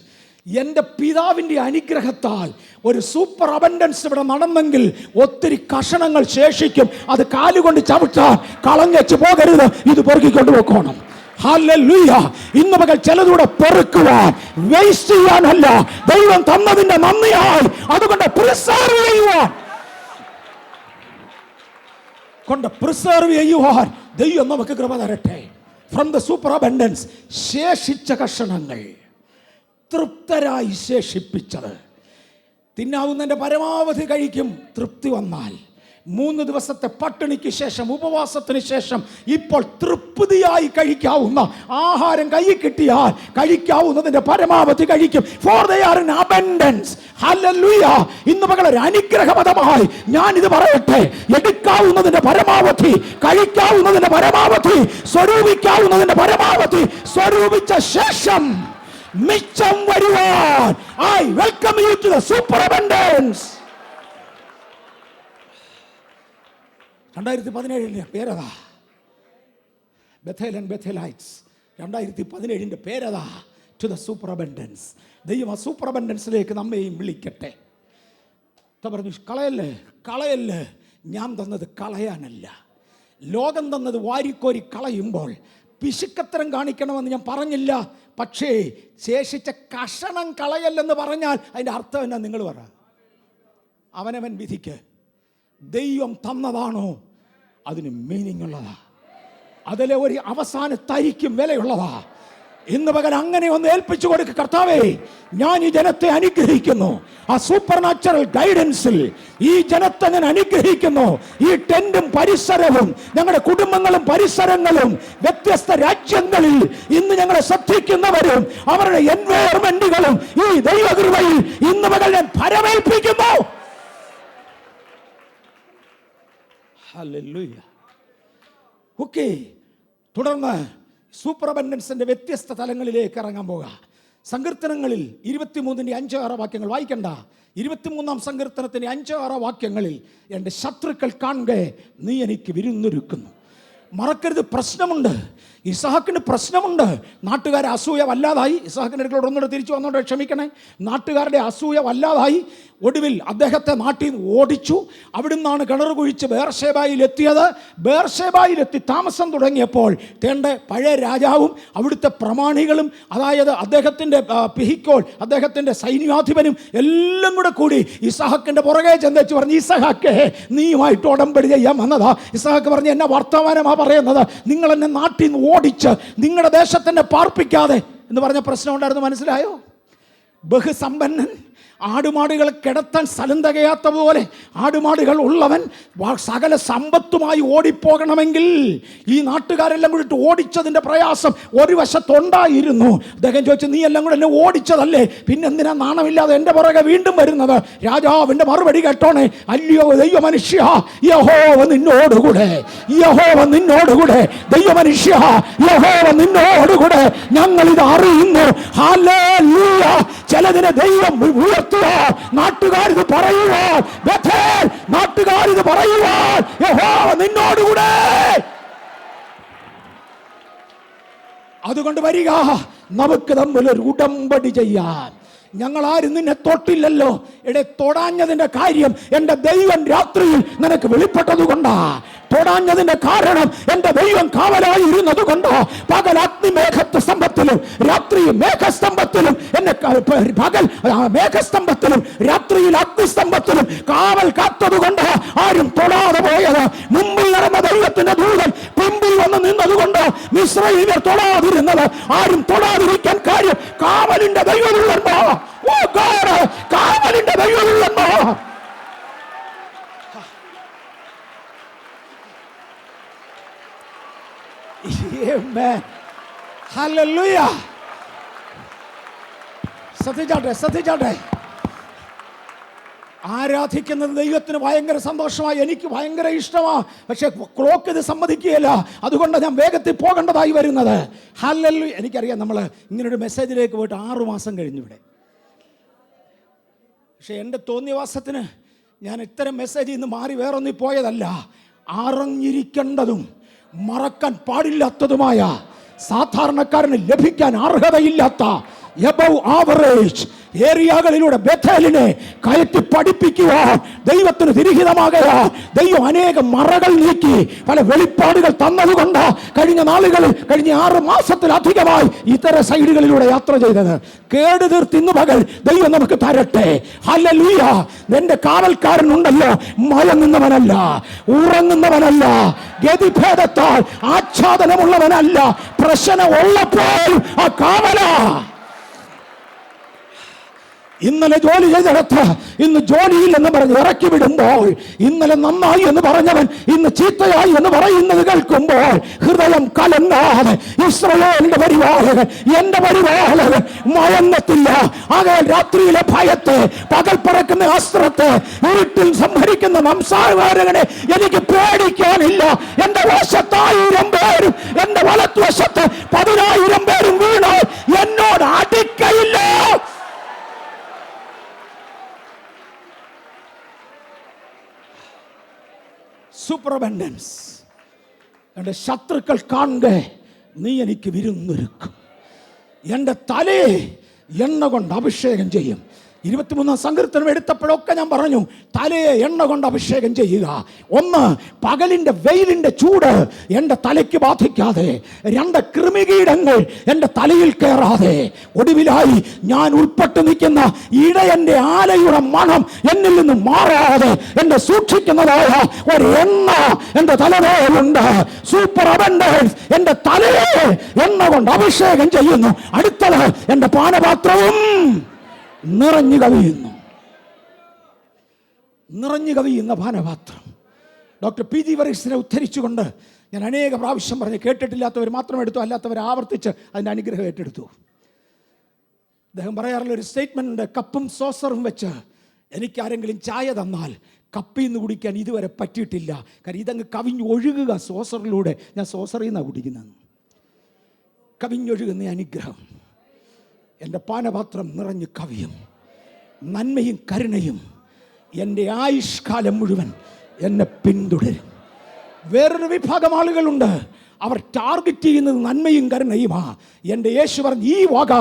എൻ്റെ പിതാവിൻ്റെ അനുഗ്രഹത്താൽ ഒരു സൂപ്പർ അബൻഡൻസ് ഇവിടെ നടന്നെങ്കിൽ ഒത്തിരി കഷണങ്ങൾ ശേഷിക്കും. അത് കാലുകൊണ്ട് ചവിട്ടാൻ കളഞ്ഞു പോകരുത്, ഇത് പെറുക്കിക്കൊണ്ട് പോക്കണം. ഹല്ലേലൂയ. ഇന്ന് പകൽ ചിലതൂടെ പെറുക്കുവാൻ, വേസ്റ്റ് ചെയ്യാനല്ല, ദൈവം തന്നതിന്റെ നന്ദിയായി അതുകൊണ്ട് പ്രിസർവ് ചെയ്യുവാൻ, പ്രിസർവ് ചെയ്യുവാൻ ദൈവം നമുക്ക് കൃപ തരട്ടെ. ഫ്രം ദ സൂപ്പർ അബൻഡൻസ് ശേഷിച്ച കഷണങ്ങൾ തൃപ്തരായി ശേഷിപ്പിച്ചത് തിന്നാവുന്നതിൻ്റെ പരമാവധി കഴിക്കും. തൃപ്തി വന്നാൽ 3 ദിവസത്തെ പട്ടിണിക്ക് ശേഷം, ഉപവാസത്തിന് ശേഷം ഇപ്പോൾ തൃപ്തിയായി കഴിക്കാവുന്ന ആഹാരം കയ്യിൽ കിട്ടിയാൽ കഴിക്കാവുന്നതിൻ്റെ പരമാവധി കഴിക്കും. For they are in abundance. Hallelujah. ഇന്ന് പകൽ ഒരു അനുഗ്രഹപദമായി ഞാനിത് പറയട്ടെ. എടുക്കാവുന്നതിൻ്റെ പരമാവധി, കഴിക്കാവുന്നതിൻ്റെ പരമാവധി, സ്വരൂപിക്കാവുന്നതിൻ്റെ പരമാവധി സ്വരൂപിച്ച ശേഷം മിച്ചം വരുവാൻ I welcome you to the super abundance. 2017 പേരതാ ബെഥേൽ ആൻഡ് ബെഥേലൈറ്റ്സ്. 2017 പേരതാ ടു ദ സൂപ്പർ അബൻഡൻസ്. ദൈവം ആ സൂപ്പർ അബൻഡൻസിലേക്ക് നമ്മയും വിളിക്കട്ടെ. പറഞ്ഞു, കളയല്ലേ കളയല്ലേ, ഞാൻ തന്നത് കളയാനല്ല. ലോകം തന്നത് വാരിക്കോരി കളയുമ്പോൾ പിശുക്കത്തരം കാണിക്കണമെന്ന് ഞാൻ പറഞ്ഞില്ല. പക്ഷേ ശേഷിച്ച കഷണം കളയല്ലെന്ന് പറഞ്ഞാൽ അതിൻ്റെ അർത്ഥം എന്നാ നിങ്ങൾ പറ. അവനവൻ വിധിക്ക്. ദൈവം തന്നതാണോ അതിന് മീനിങ് ഉള്ളതാ, അതിലെ ഒരു അവസാനത്തായിരിക്കും വിലയുള്ളതാ. ഇന്ന് പകൽ അങ്ങനെ ഒന്ന് ഏൽപ്പിച്ചു കൊടുക്കുക. കർത്താവേ, ഞാൻ ഈ ജനത്തെ അനുഗ്രഹിക്കുന്നു. ആ സൂപ്പർ നാച്ചുറൽ ഗൈഡൻസിൽ ഈ ജനത്തെ ഞാൻ അനുഗ്രഹിക്കുന്നു. ഈ ടെന്റും പരിസരവും, ഞങ്ങളുടെ കുടുംബങ്ങളും പരിസരങ്ങളും, വ്യത്യസ്ത രാജ്യങ്ങളിൽ ഇന്ന് ഞങ്ങളെ ശ്രദ്ധിക്കുന്നവരും അവരുടെ എൻവയറമെന്റുകളും ഈ ദൈവകൃപയിൽ ഇന്ന് പകൽ ഞാൻ ഫലമേൽപ്പിക്കുന്നു. ഹല്ലേലൂയ. ഓക്കേ, തുടർന്ന് സൂപ്പർ അബൻഡൻസിൻ്റെ വ്യത്യസ്ത തലങ്ങളിലേക്ക് ഇറങ്ങാൻ പോകുക. സങ്കീർത്തനങ്ങളിൽ 23-ന്റെ 5-6 വാക്യങ്ങൾ വായിക്കണ്ട. 23-ാം സങ്കീർത്തനത്തിൻ്റെ 5-6 വാക്യങ്ങളിൽ എൻ്റെ ശത്രുക്കൾ കാണുക നീ എനിക്ക് വിരുന്നൊരുക്കുന്നു. മറക്കരുത്, പ്രശ്നമുണ്ട്. ഇസഹാക്കിന് പ്രശ്നമുണ്ട്. നാട്ടുകാരെ അസൂയ വല്ലാതായി. ഇസഹാക്കിൻ്റെ അടുക്കളോട് ഒന്നുകൂടെ തിരിച്ചു വന്നോണ്ട് ക്ഷമിക്കണേ. നാട്ടുകാരുടെ അസൂയ വല്ലാതായി. ഒടുവിൽ അദ്ദേഹത്തെ നാട്ടിൽ നിന്ന് ഓടിച്ചു. അവിടുന്നാണ് കിണർ കുഴിച്ച് ബേർഷേബായിലെത്തിയത്. ബേർഷേബായിലെത്തി താമസം തുടങ്ങിയപ്പോൾ തേണ്ട പഴയ രാജാവും അവിടുത്തെ പ്രമാണികളും, അതായത് അദ്ദേഹത്തിൻ്റെ പിഹിക്കോൾ, അദ്ദേഹത്തിൻ്റെ സൈന്യാധിപനും എല്ലാം കൂടി ഇസഹാക്കിൻ്റെ പുറകെ ചെന്നേച്ച് പറഞ്ഞു, ഇസഹാക്കേ നീയുമായിട്ട് ഉടമ്പടി ചെയ്യാൻ വന്നതാ. ഇസഹാക്ക് പറഞ്ഞു, എന്നെ വർത്തമാനമാ പറയുന്നത്, നിങ്ങൾ എന്നെ നാട്ടിൽ നിന്ന് ഓടിച്ച് നിങ്ങളുടെ ദേശത്തിൻ്റെ പാർപ്പിക്കാതെ എന്ന് പറഞ്ഞ പ്രശ്നം ഉണ്ടായിരുന്നു. മനസ്സിലായോ? ബഹുസമ്പന്നൻ, ആടുമാടുകൾ കിടത്താൻ സ്ഥലം തികയാത്ത പോലെ ആടുമാടുകൾ ഉള്ളവൻ സകല സമ്പത്തുമായി ഓടിപ്പോകണമെങ്കിൽ ഈ നാട്ടുകാരെല്ലാം കൂടി ഓടിച്ചതിൻ്റെ പ്രയാസം ഒരു വശത്തുണ്ടായിരുന്നു. അദ്ദേഹം ചോദിച്ചു, നീ എല്ലാം കൂടെ എന്നെ ഓടിച്ചതല്ലേ, പിന്നെന്തിനാ നാണമില്ലാതെ എൻ്റെ പുറകെ വീണ്ടും വരുന്നത്? രാജാവിൻ്റെ മറുപടി കേട്ടോണേ, അല്ലയോ ദൈവ മനുഷ്യ, യഹോവ നിന്നോടുകൂടെ, യഹോവ നിന്നോടുകൂടെ, ദൈവ മനുഷ്യ, യഹോവ നിന്നോടുകൂടെ, ഞങ്ങളിത് അറിയുന്നു. ഹല്ലേലൂയ. ചിലതിനെ ദൈവം ഉയർത്തുക. നാട്ടുകാരിത് പറയുക, നാട്ടുകാരിത് പറയുക, യഹോവ നിന്നോടുകൂടെ. അതുകൊണ്ട് വരിക, നമുക്ക് തമ്മിൽ ഒരു ഉടമ്പടി ചെയ്യാൻ. ഞങ്ങളാരും നിന്നെ തൊട്ടില്ലല്ലോ. എടെ തൊടാഞ്ഞതിന്റെ കാര്യം എൻ്റെ ദൈവം രാത്രിയിൽ നിനക്ക് വെളിപ്പെട്ടത് കൊണ്ടാ. തൊടാഞ്ഞതിന്റെ കാരണം എൻ്റെ ദൈവം കാവലായി ഇരുന്നത് കൊണ്ടോ. പകൽ അഗ്നിമേഘത്വ സ്തംഭത്തിലും രാത്രി മേഘസ്തംഭത്തിലും എന്നെ പകൽ മേഘസ്തംഭത്തിലും രാത്രിയിൽ അഗ്നിസ്തംഭത്തിലും കാവൽ കാത്തത് കൊണ്ട് ആരും തൊടാതെ പോയത്. മുമ്പിൽ നടന്ന ദൈവത്തിന്റെ ദൂതൻ പിമ്പിൽ വന്ന് നിന്നതുകൊണ്ട് മിസ്രയീമ്യർ തൊടാതിരുന്നത്. ആരും തൊടാതിരിക്കാൻ കാര്യം കാവലിന്റെ ദൈവമുള്ളോ. ഓ ഗോഡ്, കാവലിന്റെ ദൈവമുള്ളോ. Amen. Hallelujah. ശ്രദ്ധിച്ചാട്ടെ. ആരാധിക്കുന്നത് ദൈവത്തിന് ഭയങ്കര സന്തോഷമായി, എനിക്ക് ഭയങ്കര ഇഷ്ടമാണ്. പക്ഷെ ക്ലോക്ക് ഇത് സമ്മതിക്കുകയില്ല. അതുകൊണ്ട് ഞാൻ വേഗത്തിൽ പോകേണ്ടതായി വരുന്നത്. ഹല്ലേലൂയ. എനിക്കറിയാം, നമ്മൾ ഇങ്ങനൊരു മെസ്സേജിലേക്ക് പോയിട്ട് 6 മാസം കഴിഞ്ഞു ഇവിടെ. പക്ഷെ എൻ്റെ തോന്നിയവാസത്തിന് ഞാൻ ഇത്തരം മെസ്സേജിൽ നിന്ന് മാറി വേറൊന്നിൽ പോയതല്ല. അറിഞ്ഞിരിക്കേണ്ടതും മറക്കാൻ പാടില്ലാത്തതുമായ, സാധാരണക്കാരന് ലഭിക്കാൻ അർഹതയില്ലാത്ത എബവ് ആവറേജ് ഏരിയകളിലൂടെ ബേഥേലിനെ കയറ്റി പഠിപ്പിക്കുവാൻ ദൈവത്തിന് തിരിഹിതമാകുക. ദൈവം അനേകം മറകൾ നീക്കി പല വെളിപ്പാടുകൾ തന്നതുകൊണ്ട് കഴിഞ്ഞ നാളുകളിൽ, കഴിഞ്ഞ 6 മാസത്തിലധികമായി ഇത്തരം സൈഡുകളിലൂടെ യാത്ര ചെയ്തത്. കേടുതീർത്ത് ഇന്ന് പകൽ ദൈവം നമുക്ക് തരട്ടെ. ഹല്ലേലൂയ. നിന്റെ കാവൽക്കാരനുണ്ടല്ലോ, മയങ്ങുന്നവനല്ല, ഉറങ്ങുന്നവനല്ല, ഗതിഭേദത്താൽ ആച്ഛാദനമുള്ളവനല്ല, പ്രശ്നം ഉള്ളപ്പോൾ ആ കാവലാ. ഇന്നലെ ജോലി ചെയ്തെടുത്ത് ഇന്ന് ജോലിയില്ലെന്ന് പറഞ്ഞ് ഇറക്കി വിടുമ്പോൾ, ഇന്നലെ നന്നായി എന്ന് പറഞ്ഞവൻ ഇന്ന് ചീത്തയായി എന്ന് പറയുന്നത് കേൾക്കുമ്പോൾ ഹൃദയം കലങ്ങാതെ ഇസ്രായേലിന്റെ പരിപാലകൻ, എന്റെ പരിപാലകൻ മയങ്ങത്തില്ല. ആകെ രാത്രിയിലെ ഭയത്തെ, പകൽ പറക്കുന്ന അസ്ത്രത്തെ, ഇരുട്ടിൽ സംഹരിക്കുന്ന സംസാരകാരകനെ എനിക്ക് പേടിക്കാനില്ല. എന്റെ വശത്ത് 1000 പേരും എന്റെ വലത്തുവശത്ത് 10,000 പേരും വീണാൽ എന്നോട് അടിക്കയില്ല. Super abundance. എൻ്റെ ശത്രുക്കൾ കാണുക നീ എനിക്ക് വിരുന്നൊരുക്കും. എൻ്റെ തലയെ എണ്ണ കൊണ്ട് അഭിഷേകം ചെയ്യും. 23-ാം സങ്കീർത്തനം എടുത്തപ്പോഴൊക്കെ ഞാൻ പറഞ്ഞു, തലയെ എണ്ണ കൊണ്ട് അഭിഷേകം ചെയ്യുക. 1, പകലിൻ്റെ വെയിലിൻ്റെ ചൂട് എൻ്റെ തലയ്ക്ക് ബാധിക്കാതെ. 2, കൃമികീടങ്ങൾ എൻ്റെ തലയിൽ കയറാതെ. ഒടുവിലായി ഞാൻ ഉൾപ്പെട്ട് നിൽക്കുന്ന ഇടയൻ്റെ ആലയുടെ മണം എന്നിൽ നിന്ന് മാറാതെ എന്നെ സൂക്ഷിക്കുന്നതായ ഒരു എണ്ണ എൻ്റെ തലവേലുണ്ട്. സൂപ്പർ അബൻഡൻസ് എൻ്റെ തലയെ എണ്ണ കൊണ്ട് അഭിഷേകം ചെയ്യുന്നു. അടുത്തത്, എൻ്റെ പാനപാത്രവും നിറഞ്ഞു കവിയുന്നു. നിറഞ്ഞു കവിയുന്ന പാനപാത്രം. ഡോക്ടർ PG വറീസിനെ ഉദ്ധരിച്ചുകൊണ്ട് ഞാൻ അനേക പ്രാവശ്യം പറഞ്ഞ്, കേട്ടിട്ടില്ലാത്തവർ മാത്രം എടുത്തു, അല്ലാത്തവർ ആവർത്തിച്ച് അതിൻ്റെ അനുഗ്രഹം ഏറ്റെടുത്തു. അദ്ദേഹം പറയാറുള്ള ഒരു സ്റ്റേറ്റ്മെൻ്റ് ഉണ്ട്, കപ്പും സോസറും വെച്ച് എനിക്കാരെങ്കിലും ചായ തന്നാൽ കപ്പിൽ നിന്ന് കുടിക്കാൻ ഇതുവരെ പറ്റിയിട്ടില്ല. കാര്യം ഇതങ്ങ് കവിഞ്ഞ് ഒഴുകുക സോസറിലൂടെ. ഞാൻ സോസറിൽ നിന്നാണ് കുടിക്കുന്നത്. കവിഞ്ഞൊഴുകുന്ന അനുഗ്രഹം എൻ്റെ പാനപാത്രം നിറഞ്ഞു കവിയും. നന്മയും കരുണയും എൻ്റെ ആയുഷ്കാലം മുഴുവൻ എന്നെ പിന്തുടരും. വേറൊരു വിഭാഗം ആളുകളുണ്ട്, അവർ ടാർഗറ്റ് ചെയ്യുന്നത് നന്മയും കരുണയുമാ. എൻ്റെ യേശു പറഞ്ഞു, ഈ വക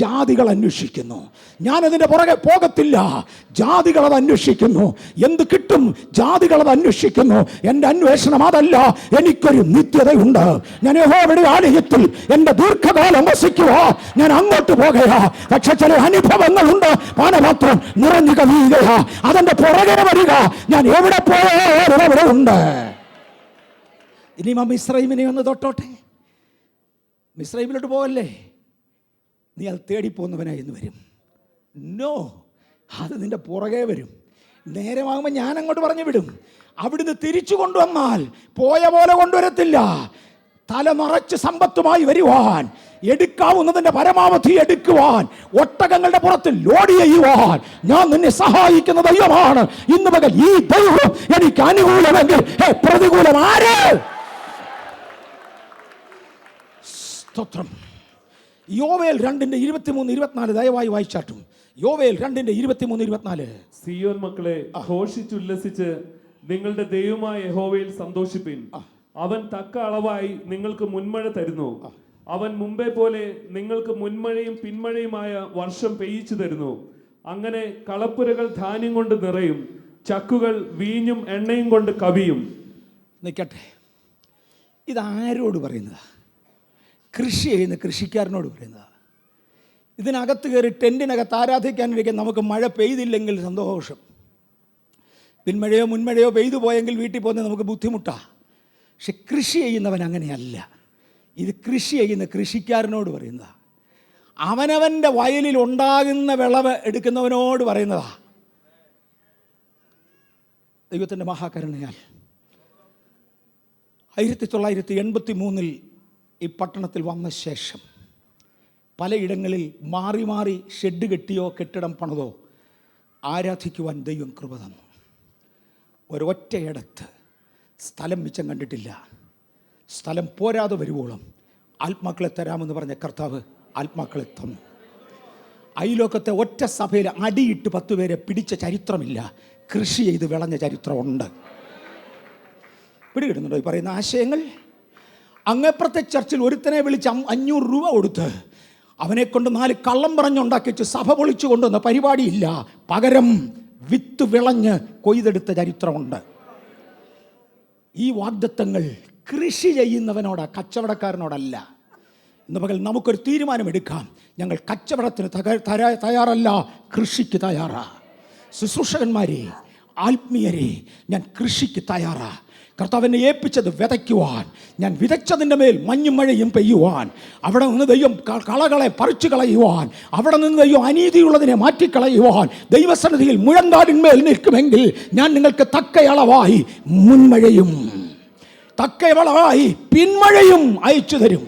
ജാതികൾ അന്വേഷിക്കുന്നു, ഞാനതിൻ്റെ പുറകെ പോകത്തില്ല. ജാതികൾ അത് അന്വേഷിക്കുന്നു, എന്ത് കിട്ടും? ജാതികൾ അത് അന്വേഷിക്കുന്നു. എൻ്റെ അന്വേഷണം അതല്ല, എനിക്കൊരു നിത്യതയുണ്ട്. ഞാൻ യഹോവയുടെ ആലയത്തിൽ എൻ്റെ ദീർഘകാലം വസിക്കുക, ഞാൻ അങ്ങോട്ട് പോകുകയാ. പക്ഷെ ചില അനുഭവങ്ങളുണ്ട്, പാനപാത്രം നിറഞ്ഞു കവിയുകയാ, അതെൻ്റെ പുറകെ വരിക. ഞാൻ എവിടെ പോയാലും അവിടെ ഉണ്ട്. ഇനി മിസ്രൈമിനെ ഒന്ന് തൊട്ടോട്ടെ. മിസ്രൈമിലോട്ട് പോകല്ലേ, നീ അത് തേടിപ്പോകുന്നവനായി എന്ന് വരും. നോ, അത് നിന്റെ പുറകെ വരും. നേരമാകുമ്പോൾ ഞാൻ അങ്ങോട്ട് പറഞ്ഞു വിടും. അവിടുന്ന് തിരിച്ചു കൊണ്ടുവന്നാൽ പോയ പോലെ കൊണ്ടുവരത്തില്ല. തല നിറച്ച് സമ്പത്തുമായി വരുവാൻ, എടുക്കാവുന്നതിന്റെ പരമാവധി എടുക്കുവാൻ, ഒട്ടകങ്ങളുടെ പുറത്ത് ലോഡ് ചെയ്യുവാൻ ഞാൻ നിന്നെ സഹായിക്കുന്ന ദൈവമാണ്. ഇന്ന് പകൽ ഈ ദൈവം എനിക്ക് അനുകൂലമെങ്കിൽ പ്രതികൂലം ആര്? സ്തോത്രം. യോവേൽ 2:23-24 ദയവായി വായിച്ചാട്ടും. യോവേൽ 2:23-24. സിയോൻ മക്കളെ, ഘോഷിച്ചുല്ലസിച്ച് നിങ്ങളുടെ ദൈവമായ യഹോവയിൽ സന്തോഷിപ്പിൻ. അവൻ തക്ക അളവായി നിങ്ങൾക്ക് മുൻമഴ തരുന്നു. അവൻ മുമ്പേ പോലെ നിങ്ങൾക്ക് മുൻമഴയും പിന്മഴയുമായ വർഷം പെയ്യിച്ചു തരുന്നു. അങ്ങനെ കളപ്പുരകൾ ധാന്യം കൊണ്ട് നിറയും, ചക്കുകൾ വീഞ്ഞും എണ്ണയും കൊണ്ട് കവിയും. നിൽക്കട്ടെ, ഇതാരോട് പറയുന്നതാ? കൃഷി ചെയ്യുന്ന കൃഷിക്കാരനോട് പറയുന്നതാ. ഇതിനകത്ത് കയറി ടെൻറ്റിനകത്ത് ആരാധിക്കാനിരിക്കാൻ നമുക്ക് മഴ പെയ്തില്ലെങ്കിൽ സന്തോഷം, പിന്മഴയോ മുൻമഴയോ പെയ്തു പോയെങ്കിൽ വീട്ടിൽ പോകുന്നത് നമുക്ക് ബുദ്ധിമുട്ടാണ്. പക്ഷെ കൃഷി ചെയ്യുന്നവൻ അങ്ങനെയല്ല. ഇത് കൃഷി ചെയ്യുന്ന കൃഷിക്കാരനോട് പറയുന്നതാ. അവനവൻ്റെ വയലിൽ ഉണ്ടാകുന്ന വിളവ് എടുക്കുന്നവനോട് പറയുന്നതാ. ദൈവത്തിൻ്റെ മഹാകരുണയാൽ 1983 ഈ പട്ടണത്തിൽ വന്ന ശേഷം പലയിടങ്ങളിൽ മാറി മാറി ഷെഡ് കെട്ടിയോ കെട്ടിടം പണിതോ ആരാധിക്കുവാൻ ദൈവം കൃപ തന്നു. ഒരൊറ്റയിടത്ത് സ്ഥലം മിച്ചം കണ്ടിട്ടില്ല. സ്ഥലം പോരാതെ വരുവോളം ആത്മാക്കളെ തരാമെന്ന് പറഞ്ഞ കർത്താവ് ആത്മാക്കളെ തന്നു. അയലോക്കത്തെ ഒറ്റ സഭയിൽ അടിയിട്ട് 10 പേരെ പിടിച്ച ചരിത്രമില്ല, കൃഷി ചെയ്ത് വിളഞ്ഞ ചരിത്രമുണ്ട്. പിടികിട്ടുന്നുണ്ടോ ഈ പറയുന്ന ആശയങ്ങൾ? അങ്ങേപ്പുറത്തെ ചർച്ചിൽ ഒരുത്തനെ വിളിച്ച് 500 രൂപ കൊടുത്ത് അവനെ കൊണ്ട് 4 കള്ളം പറഞ്ഞുണ്ടാക്കിച്ച് സഭ പൊളിച്ചു കൊണ്ടുവന്ന പരിപാടിയില്ല. പകരം വിത്ത് വിളഞ്ഞ് കൊയ്തെടുത്ത ചരിത്രമുണ്ട്. ഈ വാഗ്ദത്തങ്ങൾ കൃഷി ചെയ്യുന്നവനോടാ, കച്ചവടക്കാരനോടല്ല. ഇന്ന് പകൽ നമുക്കൊരു തീരുമാനമെടുക്കാം. ഞങ്ങൾ കച്ചവടത്തിന് തയ്യാറല്ല, കൃഷിക്ക് തയ്യാറാ. ശുശ്രൂഷകന്മാരെ, ആത്മീയരെ, ഞാൻ കൃഷിക്ക് തയ്യാറാ. കർത്താവിനെ ഏൽപ്പിച്ചത് വിതയ്ക്കുവാൻ, ഞാൻ വിതച്ചതിൻ്റെ മേൽ മഞ്ഞും മഴയും പെയ്യുവാൻ, അവിടെ നിന്ന് ദൈവം കളകളെ പറിച്ചു കളയുവാൻ, അവിടെ നിന്ന് ദൈവം അനീതിയുള്ളതിനെ മാറ്റിക്കളയുവാൻ ദൈവസന്നിധിയിൽ മുഴങ്കാലിന്മേൽ നിൽക്കുമെങ്കിൽ ഞാൻ നിങ്ങൾക്ക് തക്കയളവായി മുൻമഴയും തക്കയളവായി പിന്മഴയും അയച്ചു തരും.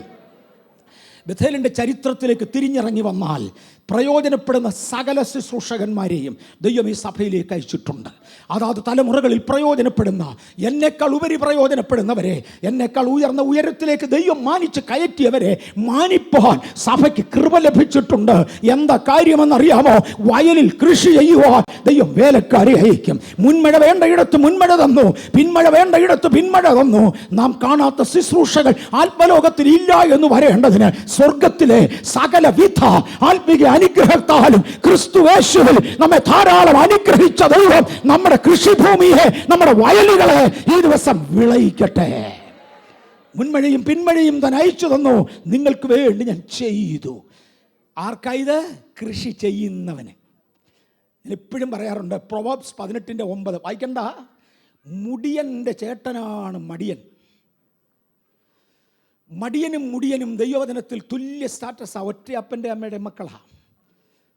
ബഥേലിൻ്റെ ചരിത്രത്തിലേക്ക് തിരിഞ്ഞിറങ്ങി വന്നാൽ പ്രയോജനപ്പെടുന്ന സകല ശുശ്രൂഷകന്മാരെയും ദൈവം ഈ സഭയിലേക്ക് അയച്ചിട്ടുണ്ട്. അതാത് തലമുറകളിൽ പ്രയോജനപ്പെടുന്ന, എന്നേക്കാൾ ഉപരി പ്രയോജനപ്പെടുന്നവരെ, എന്നേക്കാൾ ഉയർന്ന ഉയരത്തിലേക്ക് ദൈവം മാനിച്ച് കയറ്റിയവരെ മാനിപ്പാൻ സഭയ്ക്ക് കൃപ ലഭിച്ചിട്ടുണ്ട്. എന്താ കാര്യമെന്നറിയാമോ? വയലിൽ കൃഷി ചെയ്യുവാൻ ദൈവം വേലക്കാരെ അയക്കും. മുൻമഴ വേണ്ടയിടത്ത് മുൻമഴ തന്നു, പിന്മഴ വേണ്ടയിടത്ത് പിന്മഴ തന്നു. നാം കാണാത്ത ശുശ്രൂഷകൾ ആത്മലോകത്തിൽ ഇല്ല എന്ന് വരേണ്ടതിന് സ്വർഗത്തിലെ സകലവിധ ആത്മീയ അനുഗ്രഹത്താലും ക്രിസ്തുയേശുവിൽ നമ്മെ ധാരാളം അനുഗ്രഹിച്ച ദൈവം നമ്മുടെ കൃഷിഭൂമിയെ, നമ്മുടെ വയലുകളെ ഈ ദിവസം വിളയിക്കട്ടെ. മുൻമഴയും പിന്മഴയും താൻ അയച്ചു തന്നു, നിങ്ങൾക്ക് വേണ്ടി ഞാൻ ചെയ്തു. ആർക്കായത്? കൃഷി ചെയ്യുന്നവന്. ഞാൻ എപ്പോഴും പറയാറുണ്ട്, പ്രൊവേർബ്സ് 18:9 വായിക്കണ്ട. മുടിയൻ്റെ ചേട്ടനാണ് മടിയൻ. മടിയനും മുടിയനും ദൈവവചനത്തിൽ തുല്യ സ്റ്റാറ്റസാ. ഒറ്റ അപ്പൻ്റെ അമ്മയുടെ മക്കളാ.